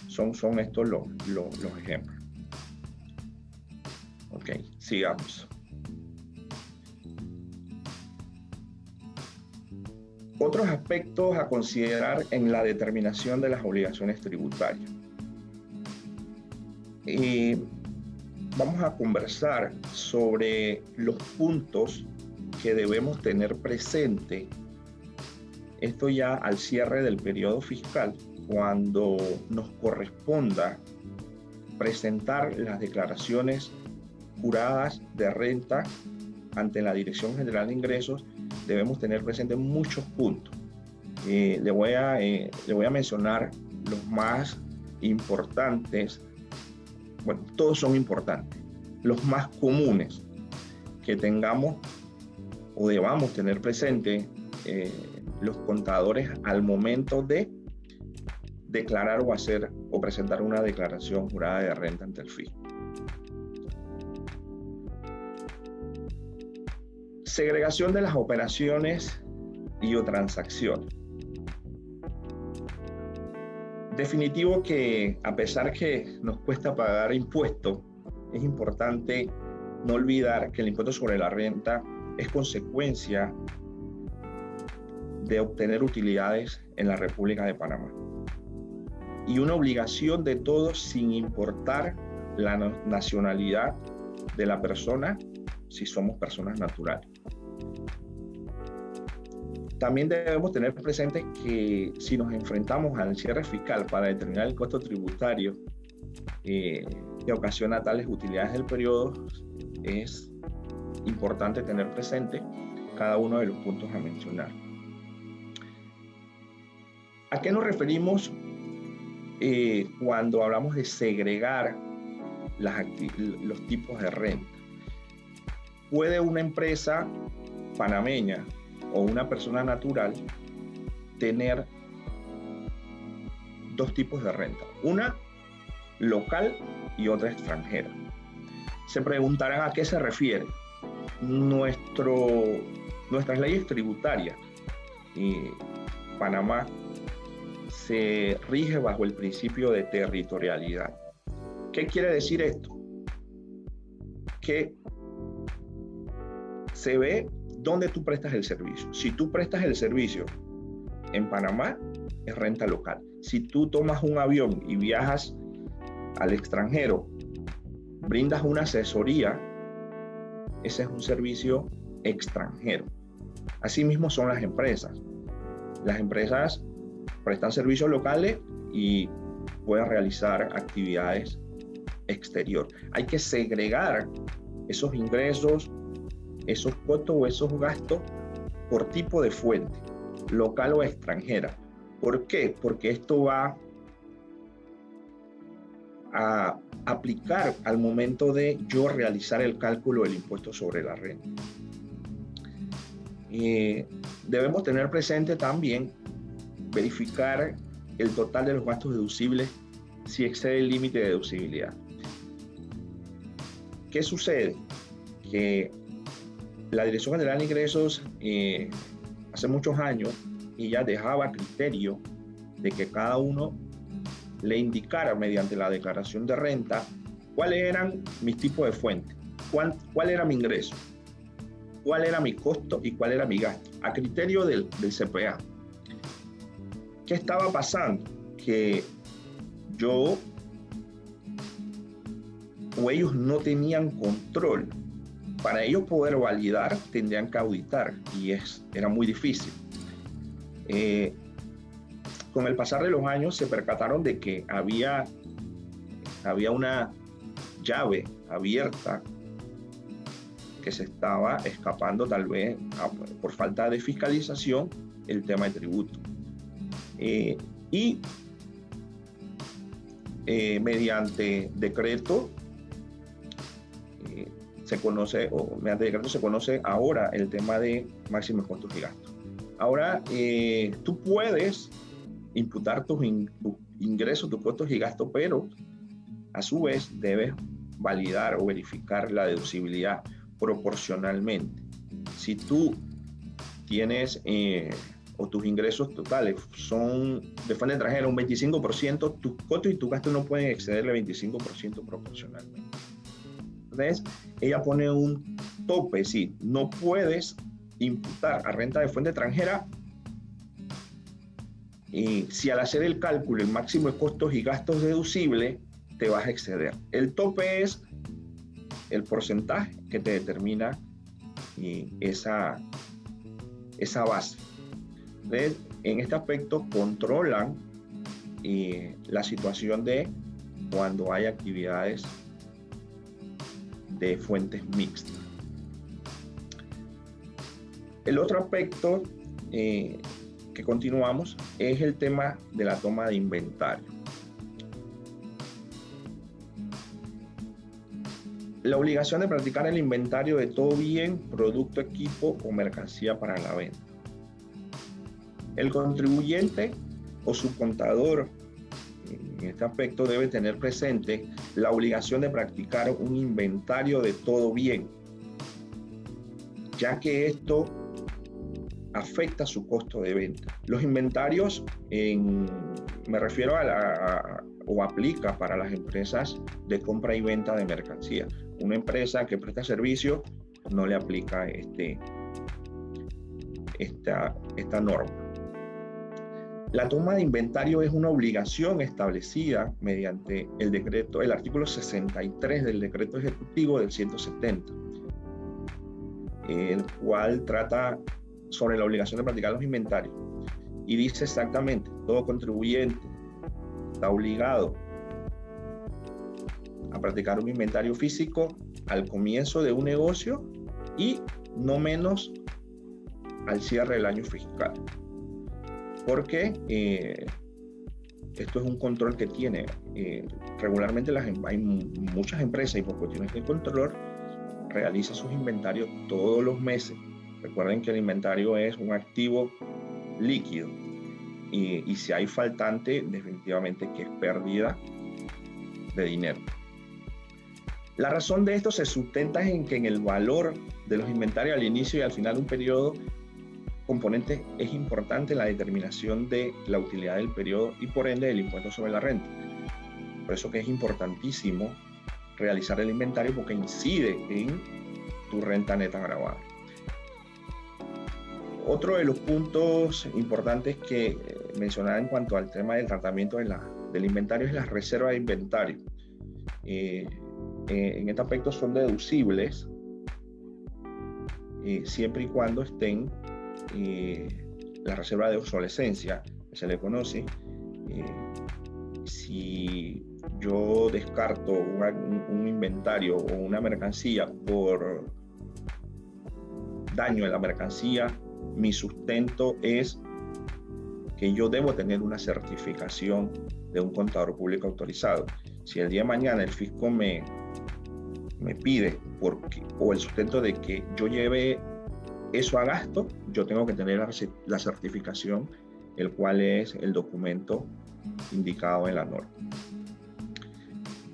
son estos los ejemplos. Ok, sigamos. Otros aspectos a considerar en la determinación de las obligaciones tributarias. Vamos a conversar sobre los puntos que debemos tener presente, esto ya al cierre del periodo fiscal, cuando nos corresponda presentar las declaraciones juradas de renta ante la Dirección General de Ingresos. Debemos tener presentes muchos puntos. Le voy a mencionar los más importantes. Bueno, todos son importantes. Los más comunes que tengamos o debamos tener presente los contadores al momento de declarar o presentar una declaración jurada de renta ante el fisco. Segregación de las operaciones y o transacciones. Definitivo que a pesar que nos cuesta pagar impuestos, es importante no olvidar que el impuesto sobre la renta es consecuencia de obtener utilidades en la República de Panamá. Y una obligación de todos sin importar la nacionalidad de la persona, si somos personas naturales. También debemos tener presente que si nos enfrentamos al cierre fiscal para determinar el costo tributario que ocasiona tales utilidades del periodo, es importante tener presente cada uno de los puntos a mencionar. ¿A qué nos referimos cuando hablamos de segregar los tipos de renta? Puede una empresa panameña o una persona natural tener dos tipos de renta, una local y otra extranjera. Se preguntarán a qué se refiere. Nuestras leyes tributarias, Panamá se rige bajo el principio de territorialidad. ¿Qué quiere decir esto? Que se ve dónde tú prestas el servicio. Si tú prestas el servicio en Panamá, es renta local. Si tú tomas un avión y viajas al extranjero, brindas una asesoría, ese es un servicio extranjero. Asimismo son las empresas. Las empresas prestan servicios locales y pueden realizar actividades exterior. Hay que segregar esos ingresos, esos costos o esos gastos por tipo de fuente, local o extranjera. ¿Por qué? Porque esto va a aplicar al momento de yo realizar el cálculo del impuesto sobre la renta. Debemos tener presente también verificar el total de los gastos deducibles si excede el límite de deducibilidad. ¿Qué sucede? Que la Dirección General de Ingresos hace muchos años ya dejaba criterio de que cada uno le indicara mediante la declaración de renta cuáles eran mis tipos de fuentes, cuál era mi ingreso, cuál era mi costo y cuál era mi gasto, a criterio del CPA. ¿Qué estaba pasando? Que yo o ellos no tenían control. Para ellos poder validar, tendrían que auditar y era muy difícil. Con el pasar de los años se percataron de que había una llave abierta que se estaba escapando tal vez por falta de fiscalización el tema de tributo. Mediante decreto mediante decreto se conoce ahora el tema de máximos costos y gastos. Ahora tú puedes imputar tus ingresos, tus costos y gastos, pero a su vez debes validar o verificar la deducibilidad proporcionalmente. Si tú tienes o tus ingresos totales son de fuente extranjera un 25%, tus costos y tus gastos no pueden exceder el 25% proporcionalmente. Entonces, ella pone un tope, sí, no puedes imputar a renta de fuente extranjera si al hacer el cálculo el máximo de costos y gastos deducible te vas a exceder. El tope es el porcentaje que te determina esa base. Entonces, en este aspecto controlan la situación de cuando hay actividades de fuentes mixtas. El otro aspecto que continuamos es el tema de la toma de inventario. La obligación de practicar el inventario de todo bien, producto, equipo o mercancía para la venta. El contribuyente o su contador en este aspecto debe tener presente la obligación de practicar un inventario de todo bien, ya que esto afecta su costo de venta. Los inventarios, me refiero o aplica para las empresas de compra y venta de mercancía. Una empresa que presta servicio no le aplica esta norma. La toma de inventario es una obligación establecida mediante el artículo 63 del decreto ejecutivo del 170, el cual trata sobre la obligación de practicar los inventarios y dice exactamente: todo contribuyente está obligado a practicar un inventario físico al comienzo de un negocio y no menos al cierre del año fiscal. Porque esto es un control que tiene. Regularmente hay muchas empresas y por cuestiones de control realizan sus inventarios todos los meses. Recuerden que el inventario es un activo líquido y si hay faltante, definitivamente que es pérdida de dinero. La razón de esto se sustenta en que en el valor de los inventarios al inicio y al final de un periodo componente es importante en la determinación de la utilidad del periodo y por ende del impuesto sobre la renta. Por eso que es importantísimo realizar el inventario, porque incide en tu renta neta gravada. Otro de los puntos importantes que mencionaba en cuanto al tema del tratamiento del inventario es la reserva de inventario. En este aspecto son deducibles siempre y cuando estén la reserva de obsolescencia, que se le conoce. Si yo descarto un inventario o una mercancía por daño en la mercancía, mi sustento es que yo debo tener una certificación de un contador público autorizado. Si el día de mañana el fisco me pide o el sustento de que yo lleve eso a gasto, yo tengo que tener la certificación, el cual es el documento indicado en la norma.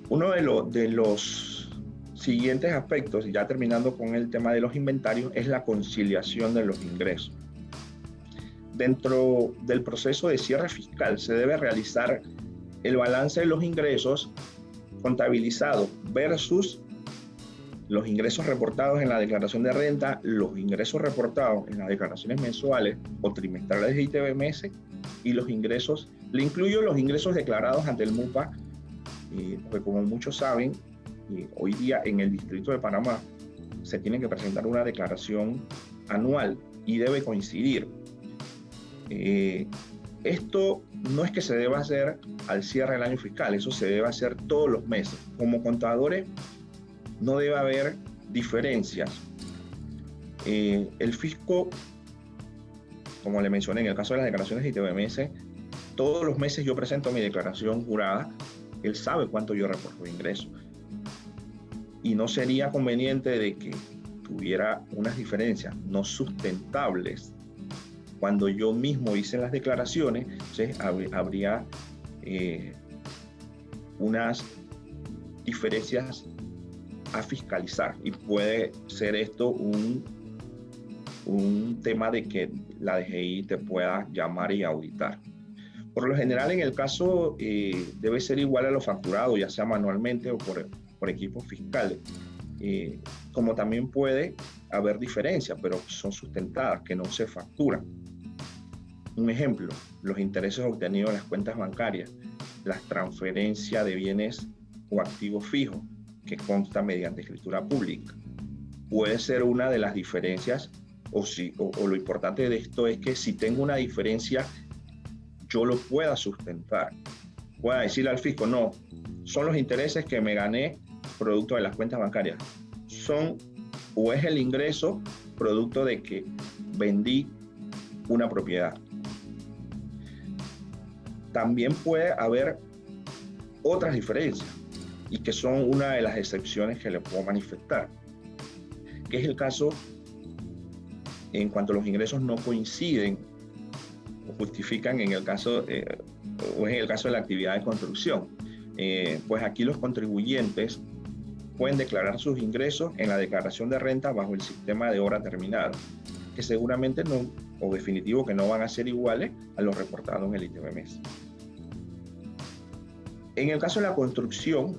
Uno de los siguientes aspectos, ya terminando con el tema de los inventarios, es la conciliación de los ingresos. Dentro del proceso de cierre fiscal se debe realizar el balance de los ingresos contabilizado versus los ingresos reportados en la declaración de renta, los ingresos reportados en las declaraciones mensuales o trimestrales de ITBMS y los ingresos, le incluyo los ingresos declarados ante el MUPA, porque como muchos saben, hoy día en el Distrito de Panamá se tiene que presentar una declaración anual y debe coincidir. Esto no es que se deba hacer al cierre del año fiscal, eso se debe hacer todos los meses. Como contadores no debe haber diferencias. El fisco, como le mencioné, en el caso de las declaraciones de ITBMS, todos los meses yo presento mi declaración jurada, él sabe cuánto yo reporto de ingresos. Y no sería conveniente de que tuviera unas diferencias no sustentables cuando yo mismo hice las declaraciones. Entonces habría unas diferencias a fiscalizar y puede ser esto un tema de que la DGI te pueda llamar y auditar. Por lo general, en el caso debe ser igual a lo facturado, ya sea manualmente o por equipos fiscales. Como también puede haber diferencias, pero son sustentadas, que no se facturan. Un ejemplo, los intereses obtenidos en las cuentas bancarias, las transferencias de bienes o activos fijos que consta mediante escritura pública. Puede ser una de las diferencias, o lo importante de esto es que si tengo una diferencia, yo lo pueda sustentar. Pueda decirle al fisco, no, son los intereses que me gané producto de las cuentas bancarias. O es el ingreso producto de que vendí una propiedad. También puede haber otras diferencias y que son una de las excepciones que le puedo manifestar, que es el caso en cuanto los ingresos no coinciden o justifican en el caso de la actividad de construcción. Pues aquí los contribuyentes pueden declarar sus ingresos en la declaración de renta bajo el sistema de hora terminada, que seguramente no, o definitivo que no van a ser iguales a los reportados en el ITBMS. En el caso de la construcción,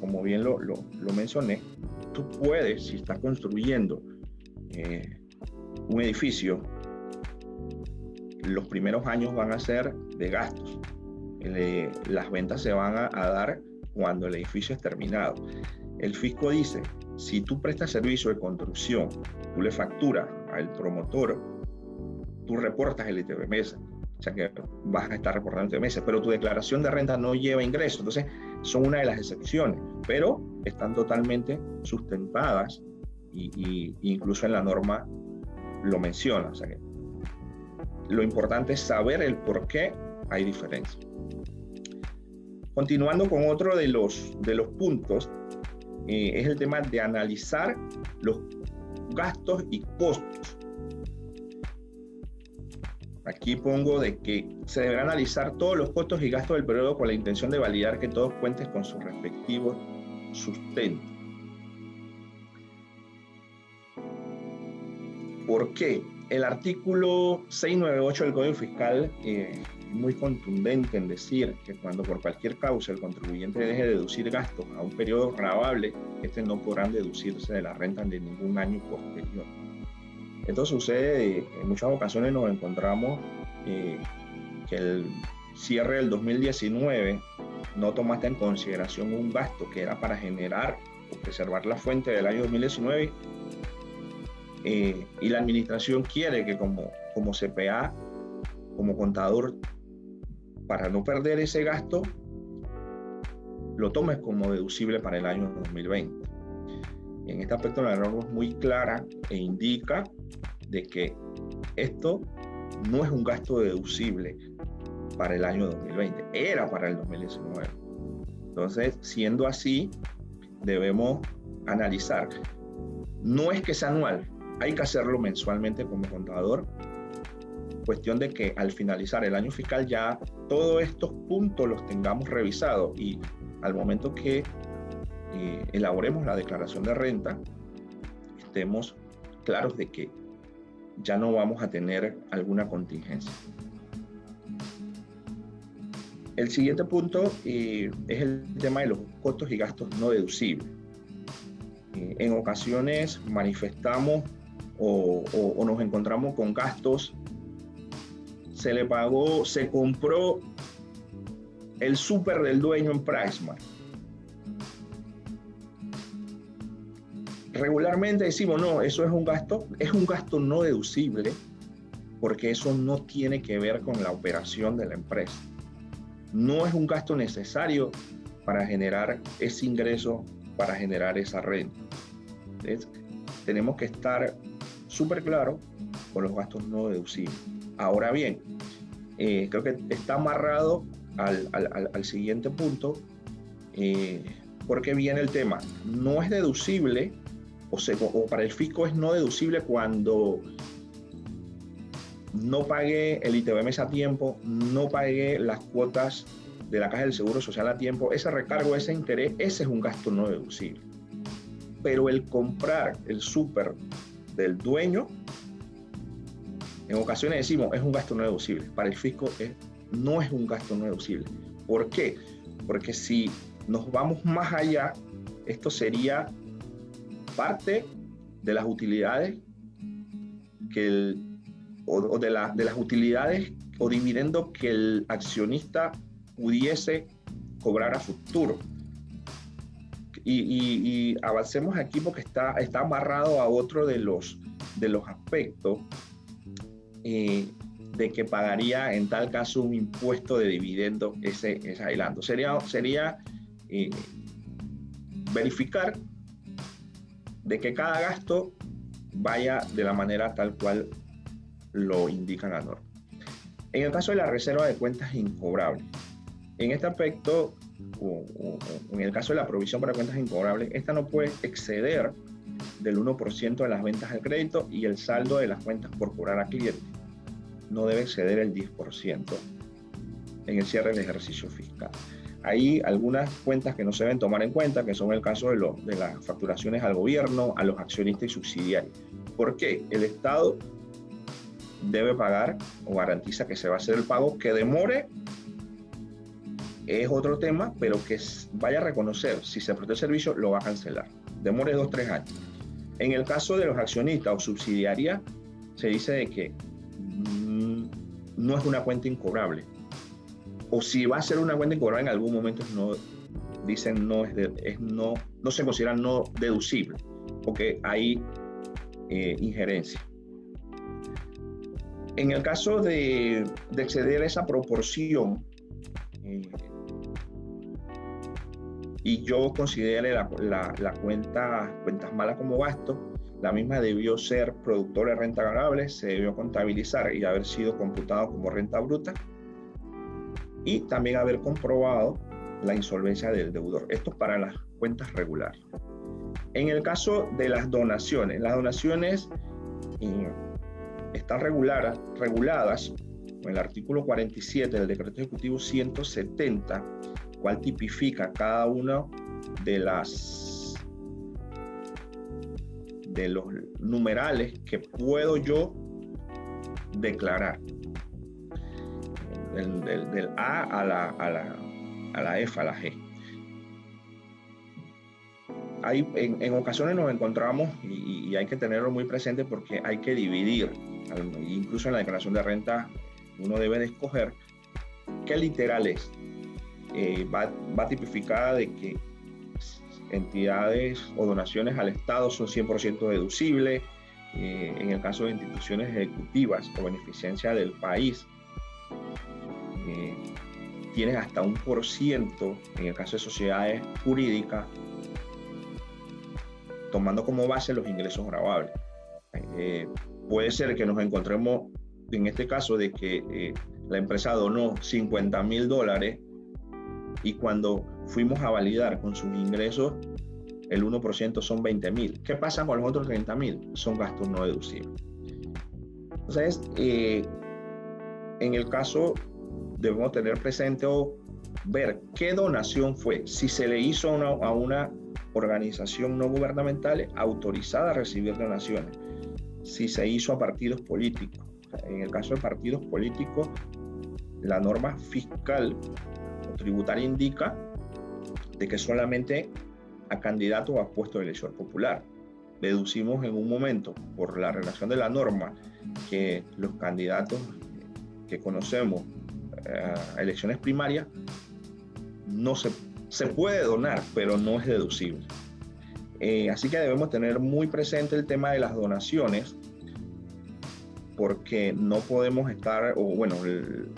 como bien lo mencioné, tú puedes, si estás construyendo un edificio, los primeros años van a ser de gastos. Las ventas se van a dar cuando el edificio es terminado. El fisco dice, si tú prestas servicio de construcción, tú le facturas al promotor, tú reportas el ITBMS, o sea que vas a estar reportando el ITBMS, pero tu declaración de renta no lleva ingresos. Entonces, son una de las excepciones, pero están totalmente sustentadas y incluso en la norma lo menciona. O sea que lo importante es saber el por qué hay diferencia. Continuando con otro de los puntos, es el tema de analizar los gastos y costos. Aquí pongo de que se deberá analizar todos los costos y gastos del periodo con la intención de validar que todos cuenten con sus respectivos sustentos. ¿Por qué? El artículo 698 del Código Fiscal es muy contundente en decir que cuando por cualquier causa el contribuyente deje de deducir gastos a un periodo grabable, no podrán deducirse de la renta de ningún año posterior. Esto sucede, en muchas ocasiones nos encontramos que el cierre del 2019 no tomaste en consideración un gasto que era para generar o preservar la fuente del año 2019 y la administración quiere que como CPA, como contador, para no perder ese gasto, lo tomes como deducible para el año 2020. En este aspecto la norma es muy clara e indica de que esto no es un gasto deducible para el año 2020, era para el 2019. Entonces, siendo así, debemos analizar. No es que sea anual, hay que hacerlo mensualmente como contador. Cuestión de que al finalizar el año fiscal ya todos estos puntos los tengamos revisados y al momento que elaboremos la declaración de renta, estemos claros de que ya no vamos a tener alguna contingencia. El siguiente punto es el tema de los costos y gastos no deducibles. En en ocasiones manifestamos o nos encontramos con gastos. Se compró el súper del dueño en PriceSmart. Regularmente decimos, no, eso es un gasto no deducible, porque eso no tiene que ver con la operación de la empresa. No es un gasto necesario para generar ese ingreso, para generar esa renta. Entonces, tenemos que estar súper claros con los gastos no deducibles. Ahora bien, creo que está amarrado al siguiente punto, porque viene el tema. No es deducible, o para el fisco es no deducible cuando no pagué el ITBMS a tiempo, no pagué las cuotas de la Caja del Seguro Social a tiempo. Ese recargo, ese interés, ese es un gasto no deducible. Pero el comprar el súper del dueño, en ocasiones decimos, es un gasto no deducible. Para el fisco no es un gasto no deducible. ¿Por qué? Porque si nos vamos más allá, esto sería parte de las utilidades de las utilidades o dividendos que el accionista pudiese cobrar a futuro. Y avancemos aquí porque está amarrado a otro de los aspectos de que pagaría en tal caso un impuesto de dividendo ese adelanto. Sería verificar de que cada gasto vaya de la manera tal cual lo indica la norma. En el caso de la reserva de cuentas incobrables, en este aspecto, o en el caso de la provisión para cuentas incobrables, esta no puede exceder del 1% de las ventas al crédito y el saldo de las cuentas por cobrar a cliente no debe exceder el 10% en el cierre del ejercicio fiscal. Hay algunas cuentas que no se deben tomar en cuenta, que son el caso de las facturaciones al gobierno, a los accionistas y subsidiarios. ¿Por qué? El Estado debe pagar o garantiza que se va a hacer el pago. Que demore es otro tema, pero que vaya a reconocer si se prestó el servicio, lo va a cancelar. Demore 2-3 años. En el caso de los accionistas o subsidiarias, se dice de que no es una cuenta incobrable. O si va a ser una cuenta incobrable, en algún momento dicen no se considera no deducible, porque hay injerencia. En el caso de exceder esa proporción, y yo considere la cuentas malas como gasto, la misma debió ser productora de renta variable, se debió contabilizar y haber sido computado como renta bruta, y también haber comprobado la insolvencia del deudor. Esto para las cuentas regulares. En el caso de las donaciones están reguladas en el artículo 47 del Decreto Ejecutivo 170, cual tipifica cada uno de los numerales que puedo yo declarar. Del A a la F, a la G. En ocasiones nos encontramos, y hay que tenerlo muy presente porque hay que dividir, incluso en la declaración de renta uno debe de escoger qué literal es. Va tipificada de que entidades o donaciones al Estado son 100% deducibles. En el caso de instituciones ejecutivas o beneficencia del país, tienes hasta 1%, en el caso de sociedades jurídicas, tomando como base los ingresos gravables. Puede ser que nos encontremos en este caso de que la empresa donó $50,000 y cuando fuimos a validar con sus ingresos, el 1% son $20,000. ¿Qué pasa con los otros $30,000? Son gastos no deducibles. Entonces, en el caso debemos tener presente o ver qué donación fue, si se le hizo a una organización no gubernamental autorizada a recibir donaciones, si se hizo a partidos políticos. En el caso de partidos políticos, la norma fiscal o tributaria indica de que solamente a candidato a puesto de elección popular. Deducimos en un momento, por la relación de la norma, que los candidatos que conocemos a elecciones primarias no se puede donar, pero no es deducible. Así que debemos tener muy presente el tema de las donaciones, porque no podemos estar, o bueno, el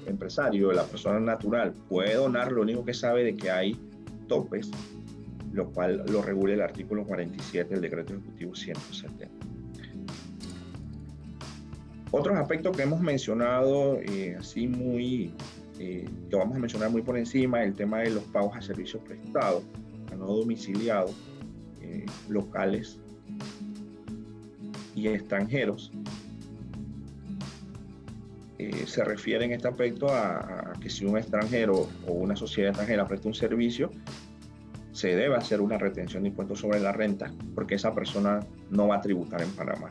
empresario, la persona natural puede donar, lo único que sabe de que hay topes, lo cual lo regula el artículo 47 del Decreto Ejecutivo 170. Otros aspectos que hemos mencionado, así muy, que vamos a mencionar muy por encima, el tema de los pagos a servicios prestados, a no domiciliados, locales y extranjeros. Se refiere en este aspecto a que si un extranjero o una sociedad extranjera presta un servicio, se debe hacer una retención de impuestos sobre la renta, porque esa persona no va a tributar en Panamá.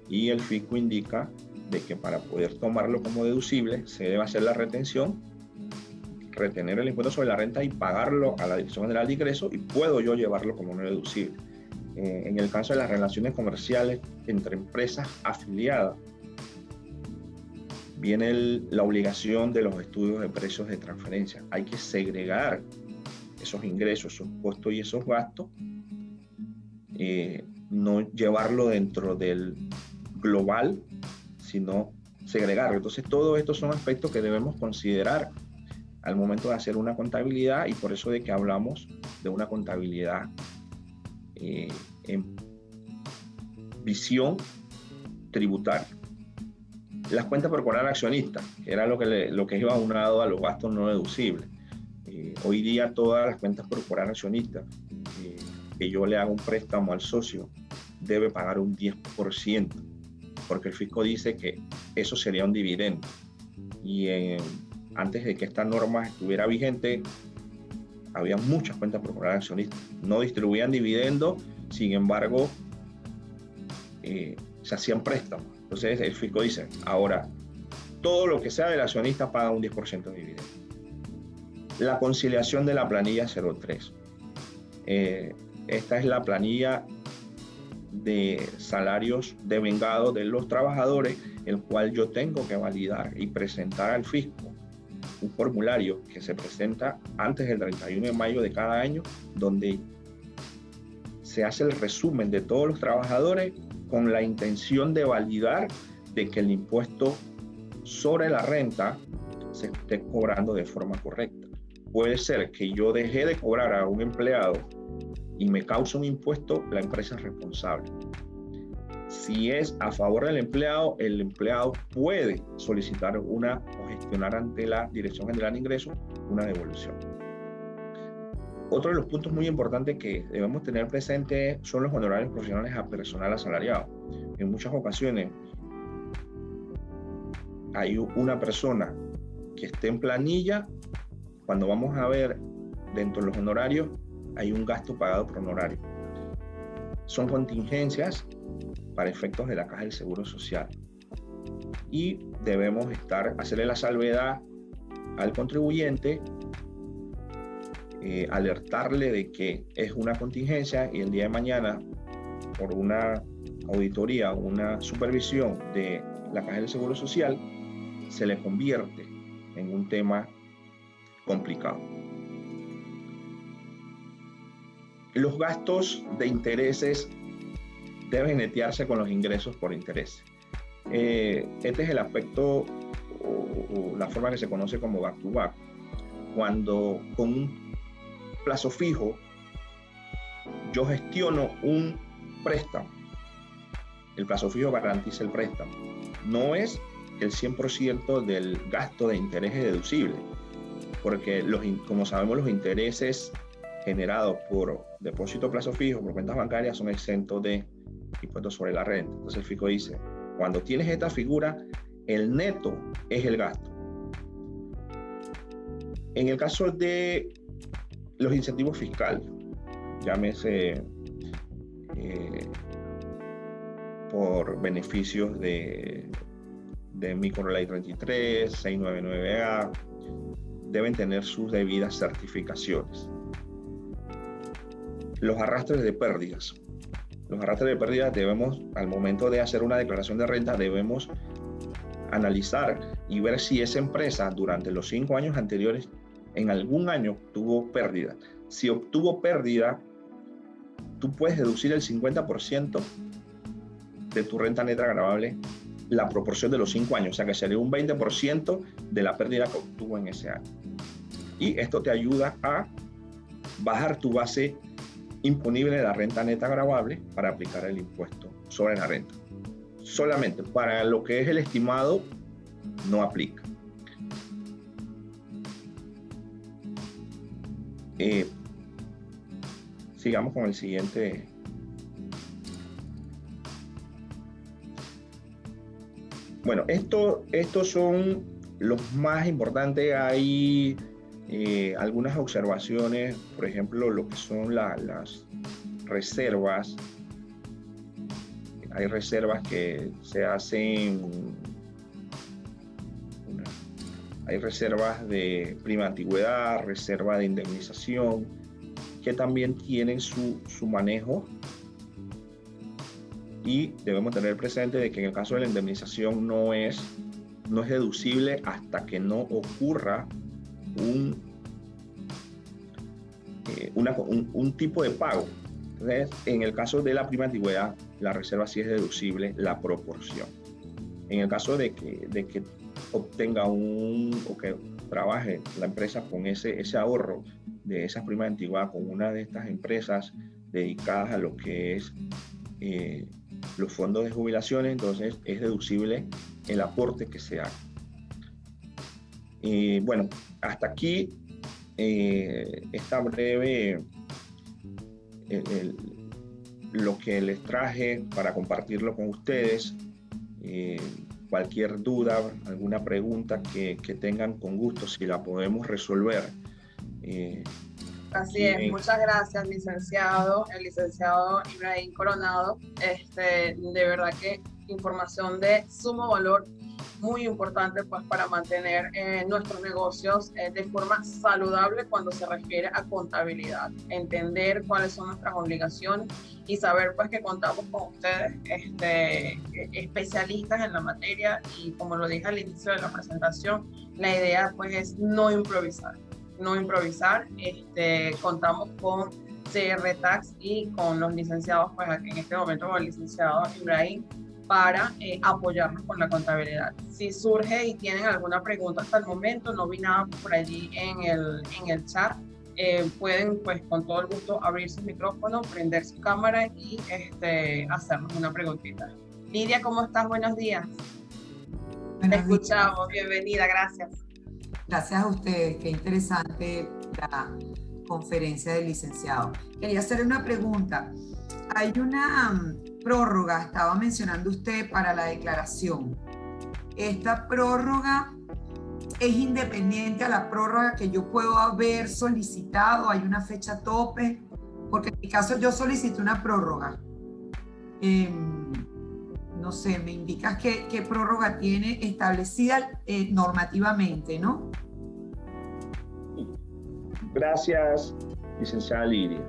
Y el fisco indica de que para poder tomarlo como deducible, se debe hacer la retención, retener el impuesto sobre la renta y pagarlo a la Dirección General de Ingresos, y puedo yo llevarlo como no deducible. En el caso de las relaciones comerciales entre empresas afiliadas, viene la obligación de los estudios de precios de transferencia. Hay que segregar esos ingresos, esos costos y esos gastos, no llevarlo dentro del global, sino segregarlo. Entonces, todos estos son aspectos que debemos considerar al momento de hacer una contabilidad, y por eso de que hablamos de una contabilidad en visión tributaria. Las cuentas por cobrar accionistas, que era lo que iba aunado a los gastos no deducibles. Hoy día todas las cuentas por cobrar accionistas, que yo le haga un préstamo al socio, debe pagar un 10%, porque el fisco dice que eso sería un dividendo. Y antes de que esta norma estuviera vigente, había muchas cuentas por cobrar accionistas. No distribuían dividendos, sin embargo, se hacían préstamos. Entonces el fisco dice, ahora, todo lo que sea del accionista paga un 10% de dividendo. La conciliación de la planilla 03. Esta es la planilla de salarios devengados de los trabajadores, el cual yo tengo que validar y presentar al fisco un formulario que se presenta antes del 31 de mayo de cada año, donde se hace el resumen de todos los trabajadores con la intención de validar de que el impuesto sobre la renta se esté cobrando de forma correcta. Puede ser que yo dejé de cobrar a un empleado y me causa un impuesto, la empresa es responsable. Si es a favor del empleado, el empleado puede solicitar o gestionar ante la Dirección General de Ingresos una devolución. Otro de los puntos muy importantes que debemos tener presente son los honorarios profesionales a personal asalariado. En muchas ocasiones hay una persona que esté en planilla, cuando vamos a ver dentro de los honorarios hay un gasto pagado por honorario. Son contingencias para efectos de la Caja del Seguro Social, y debemos hacerle la salvedad al contribuyente, alertarle de que es una contingencia, y el día de mañana, por una auditoría o una supervisión de la Caja del Seguro Social, se le convierte en un tema complicado. Los gastos de intereses deben netearse con los ingresos por intereses. Este es el aspecto o la forma que se conoce como back to back. Cuando con un plazo fijo yo gestiono un préstamo, el plazo fijo garantiza el préstamo. No es el 100% del gasto de interés es deducible, porque como sabemos, los intereses generados por depósito a plazo fijo, por cuentas bancarias, son exentos de impuestos sobre la renta. Entonces el fisco dice, cuando tienes esta figura, el neto es el gasto. En el caso de los incentivos fiscales, llámese por beneficios de Microley 33, 699A, deben tener sus debidas certificaciones. los arrastres de pérdidas. Los arrastres de pérdidas debemos, al momento de hacer una declaración de renta, debemos analizar y ver si esa empresa durante los 5 años anteriores en algún año tuvo pérdida. Si obtuvo pérdida, tú puedes deducir el 50% de tu renta neta gravable, la proporción de los 5 años, o sea que sería un 20% de la pérdida que obtuvo en ese año. Y esto te ayuda a bajar tu base imponible de la renta neta gravable para aplicar el impuesto sobre la renta. Solamente para lo que es el estimado no aplica. Sigamos con el siguiente. Bueno, estos son los más importantes. Hay algunas observaciones, por ejemplo, lo que son las reservas. Hay reservas que se hacen, hay reservas de prima antigüedad, reserva de indemnización, que también tienen su manejo, y debemos tener presente de que en el caso de la indemnización no es deducible hasta que no ocurra un tipo de pago. Entonces, en el caso de la prima antigüedad, la reserva sí es deducible la proporción. En el caso de que obtenga o que trabaje la empresa con ese ahorro de esa prima antigüedad con una de estas empresas dedicadas a lo que es los fondos de jubilaciones, entonces es deducible el aporte que se haga. Y bueno, hasta aquí esta breve lo que les traje para compartirlo con ustedes. Cualquier duda, alguna pregunta que tengan, con gusto, si la podemos resolver. Así es, muchas gracias, licenciado, el licenciado Ibrahim Coronado. De verdad que información de sumo valor, muy importante pues para mantener nuestros negocios de forma saludable cuando se refiere a contabilidad, entender cuáles son nuestras obligaciones y saber pues que contamos con ustedes, especialistas en la materia, y como lo dije al inicio de la presentación, la idea pues es no improvisar. Contamos con CR Tax y con los licenciados, pues aquí en este momento con el licenciado Ibrahim, para apoyarnos con la contabilidad. Si surge y tienen alguna pregunta hasta el momento, no vi nada por allí en el chat, pueden pues con todo el gusto abrir su micrófono, prender su cámara y hacernos una preguntita. Lidia, ¿cómo estás? Buenos días. Te escuchamos, bienvenida, gracias. Gracias a ustedes, qué interesante la conferencia del licenciado. Quería hacer una pregunta. Hay una prórroga, estaba mencionando usted, para la declaración. ¿Esta prórroga es independiente a la prórroga que yo puedo haber solicitado? ¿Hay una fecha tope? Porque en mi caso yo solicité una prórroga. No sé, me indicas qué prórroga tiene establecida normativamente, ¿no? Gracias, licenciada Lidia.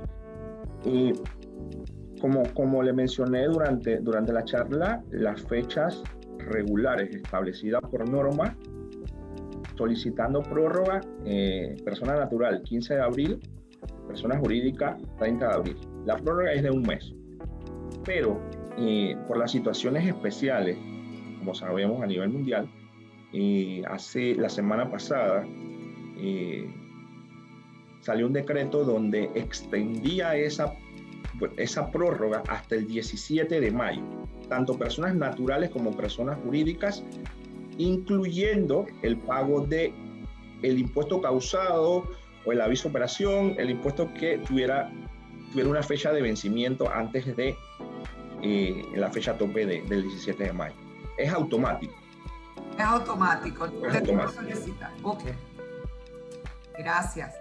Como le mencioné durante la charla, las fechas regulares establecidas por norma, solicitando prórroga, persona natural 15 de abril, persona jurídica 30 de abril. La prórroga es de un mes, pero por las situaciones especiales, como sabemos a nivel mundial, hace la semana pasada salió un decreto donde extendía esa prórroga hasta el 17 de mayo, tanto personas naturales como personas jurídicas, incluyendo el pago de el impuesto causado o el aviso de operación, el impuesto que tuviera una fecha de vencimiento antes de la fecha tope del 17 de mayo. Es automático. Es automático. Es automático. Ok. Gracias.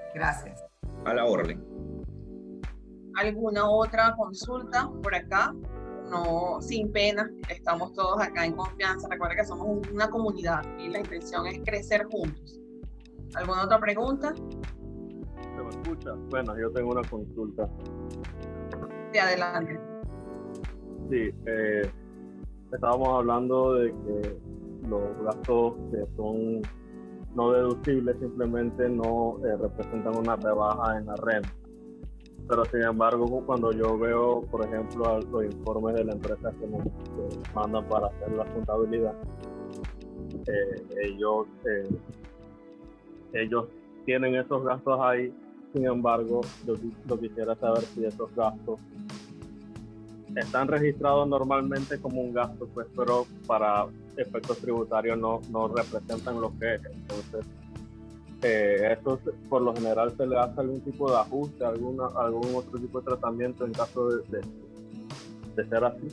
A la orden. ¿Alguna otra consulta por acá? No, sin pena, estamos todos acá en confianza. Recuerda que somos una comunidad y la intención es crecer juntos. ¿Alguna otra pregunta? ¿Se me escucha? Bueno, yo tengo una consulta. Sí, adelante. Sí, estábamos hablando de que los gastos que son no deducibles simplemente no representan una rebaja en la renta. Pero sin embargo, cuando yo veo, por ejemplo, los informes de la empresa que nos mandan para hacer la contabilidad, ellos tienen esos gastos ahí. Sin embargo, yo quisiera saber si esos gastos están registrados normalmente como un gasto, pues, pero para efectos tributarios no representan lo que es. Entonces, eso por lo general se le hace algún tipo de ajuste, algún otro tipo de tratamiento en caso de ser así.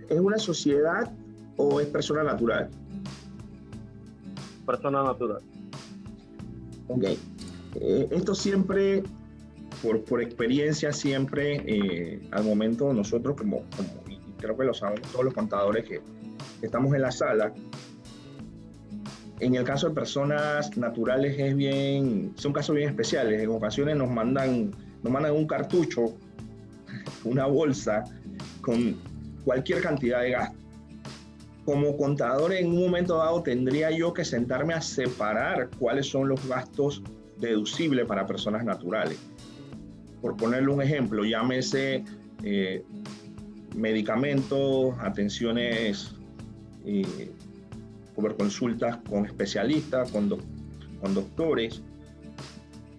¿Es una sociedad o es persona natural? Persona natural. Ok. Esto siempre, por experiencia, siempre, al momento nosotros, como y creo que lo sabemos todos los contadores que estamos en la sala, en el caso de personas naturales son casos bien especiales. En ocasiones nos mandan un cartucho, una bolsa con cualquier cantidad de gasto. Como contador, en un momento dado tendría yo que sentarme a separar cuáles son los gastos deducibles para personas naturales. Por ponerle un ejemplo, llámese medicamentos, atenciones, por consultas con especialistas, con doctores.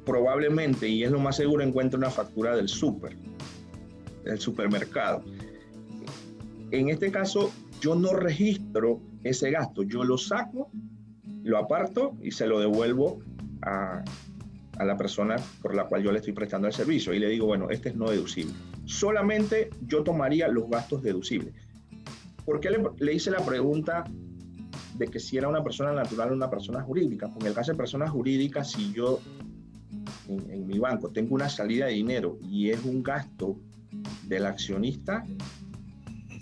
Probablemente, y es lo más seguro, encuentre una factura del supermercado. En este caso, yo no registro ese gasto, yo lo saco, lo aparto y se lo devuelvo a la persona por la cual yo le estoy prestando el servicio y le digo, bueno, este es no deducible. Solamente yo tomaría los gastos deducibles. ¿Por qué le hice la pregunta de que si era una persona natural o una persona jurídica? Porque en el caso de personas jurídicas, si yo en mi banco tengo una salida de dinero y es un gasto del accionista,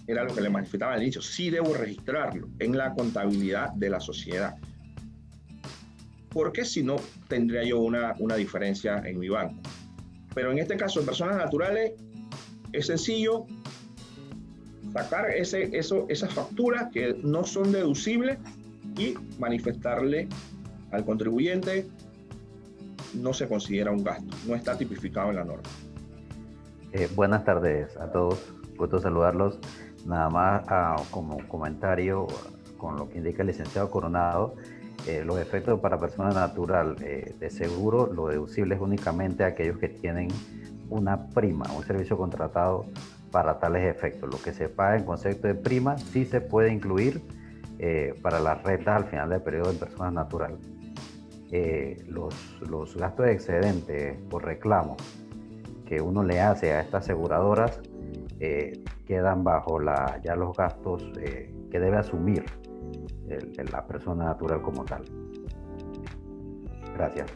era lo que le manifestaba al inicio, sí debo registrarlo en la contabilidad de la sociedad. Porque si no, tendría yo una diferencia en mi banco. Pero en este caso, en personas naturales, es sencillo sacar esas facturas que no son deducibles y manifestarle al contribuyente, no se considera un gasto, no está tipificado en la norma. Buenas tardes a todos, gusto saludarlos. Nada más como comentario con lo que indica el licenciado Coronado, los efectos para persona natural de seguro, lo deducible es únicamente aquellos que tienen una prima, un servicio contratado para tales efectos. Lo que se paga en concepto de prima sí se puede incluir para las rentas al final del periodo de personas naturales. Los gastos de excedente por reclamo que uno le hace a estas aseguradoras quedan bajo ya los gastos que debe asumir la persona natural como tal. Gracias.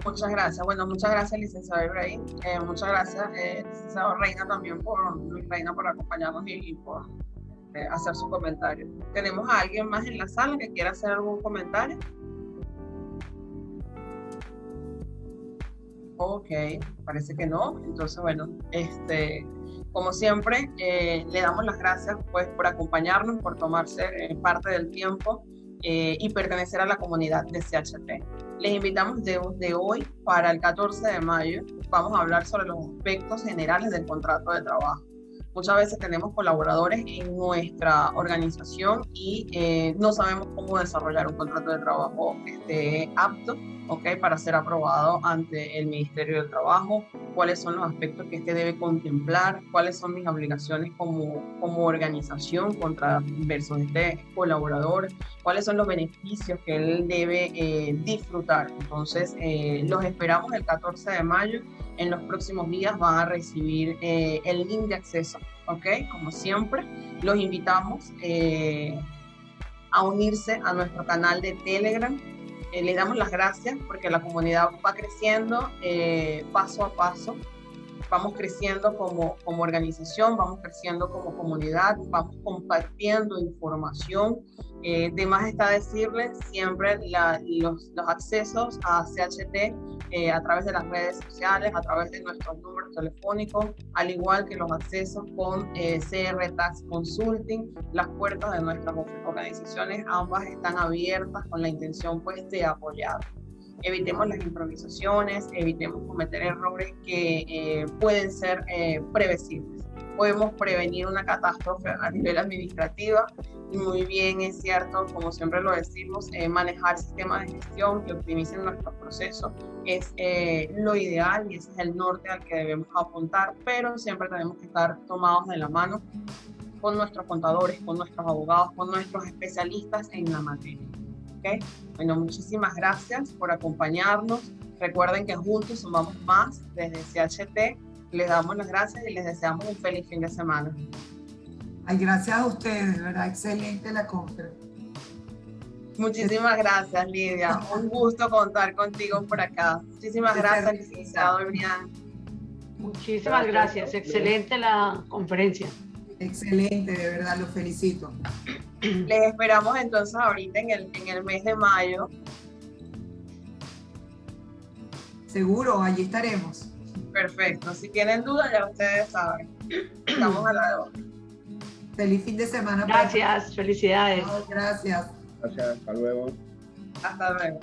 Muchas gracias. Bueno, muchas gracias, licenciado Ibrahim. Muchas gracias, licenciado Reina, también por acompañarnos y por hacer su comentario. ¿Tenemos a alguien más en la sala que quiera hacer algún comentario? Ok, parece que no. Entonces, bueno, como siempre, le damos las gracias pues, por acompañarnos, por tomarse parte del tiempo y pertenecer a la comunidad de CHT. Les invitamos de hoy para el 14 de mayo. Vamos a hablar sobre los aspectos generales del contrato de trabajo. Muchas veces tenemos colaboradores en nuestra organización y no sabemos cómo desarrollar un contrato de trabajo apto, para ser aprobado ante el Ministerio del Trabajo, cuáles son los aspectos que debe contemplar, cuáles son mis obligaciones como organización versus este colaborador, cuáles son los beneficios que él debe disfrutar. Entonces, los esperamos el 14 de mayo. En los próximos días van a recibir el link de acceso, como siempre. Los invitamos a unirse a nuestro canal de Telegram. Le damos las gracias porque la comunidad va creciendo paso a paso. Vamos creciendo como organización, vamos creciendo como comunidad, vamos compartiendo información De más está decirles siempre los accesos a CHT a través de las redes sociales, a través de nuestros números telefónicos, al igual que los accesos con CR Tax Consulting. Las puertas de nuestras organizaciones ambas están abiertas con la intención pues de apoyar. Evitemos las improvisaciones, evitemos cometer errores que pueden ser previsibles. Podemos prevenir una catástrofe a nivel administrativo y muy bien es cierto, como siempre lo decimos, manejar sistemas de gestión que optimicen nuestros procesos es lo ideal y ese es el norte al que debemos apuntar, pero siempre tenemos que estar tomados de la mano con nuestros contadores, con nuestros abogados, con nuestros especialistas en la materia. ¿Okay? Bueno, muchísimas gracias por acompañarnos. Recuerden que juntos sumamos más desde CHT. Les damos las gracias y les deseamos un feliz fin de semana. Ay, gracias a ustedes, ¿verdad? Excelente la conferencia. Muchísimas gracias, Lidia. Un gusto contar contigo por acá. Muchísimas gracias, licenciado Ebrián. Muchísimas gracias. Excelente la conferencia. Excelente, de verdad, los felicito. Les esperamos entonces ahorita en el mes de mayo. Seguro, allí estaremos. Perfecto. Si tienen dudas, ya ustedes saben. Estamos a la orden. Feliz fin de semana. Gracias, felicidades. Gracias. Gracias, hasta luego. Hasta luego.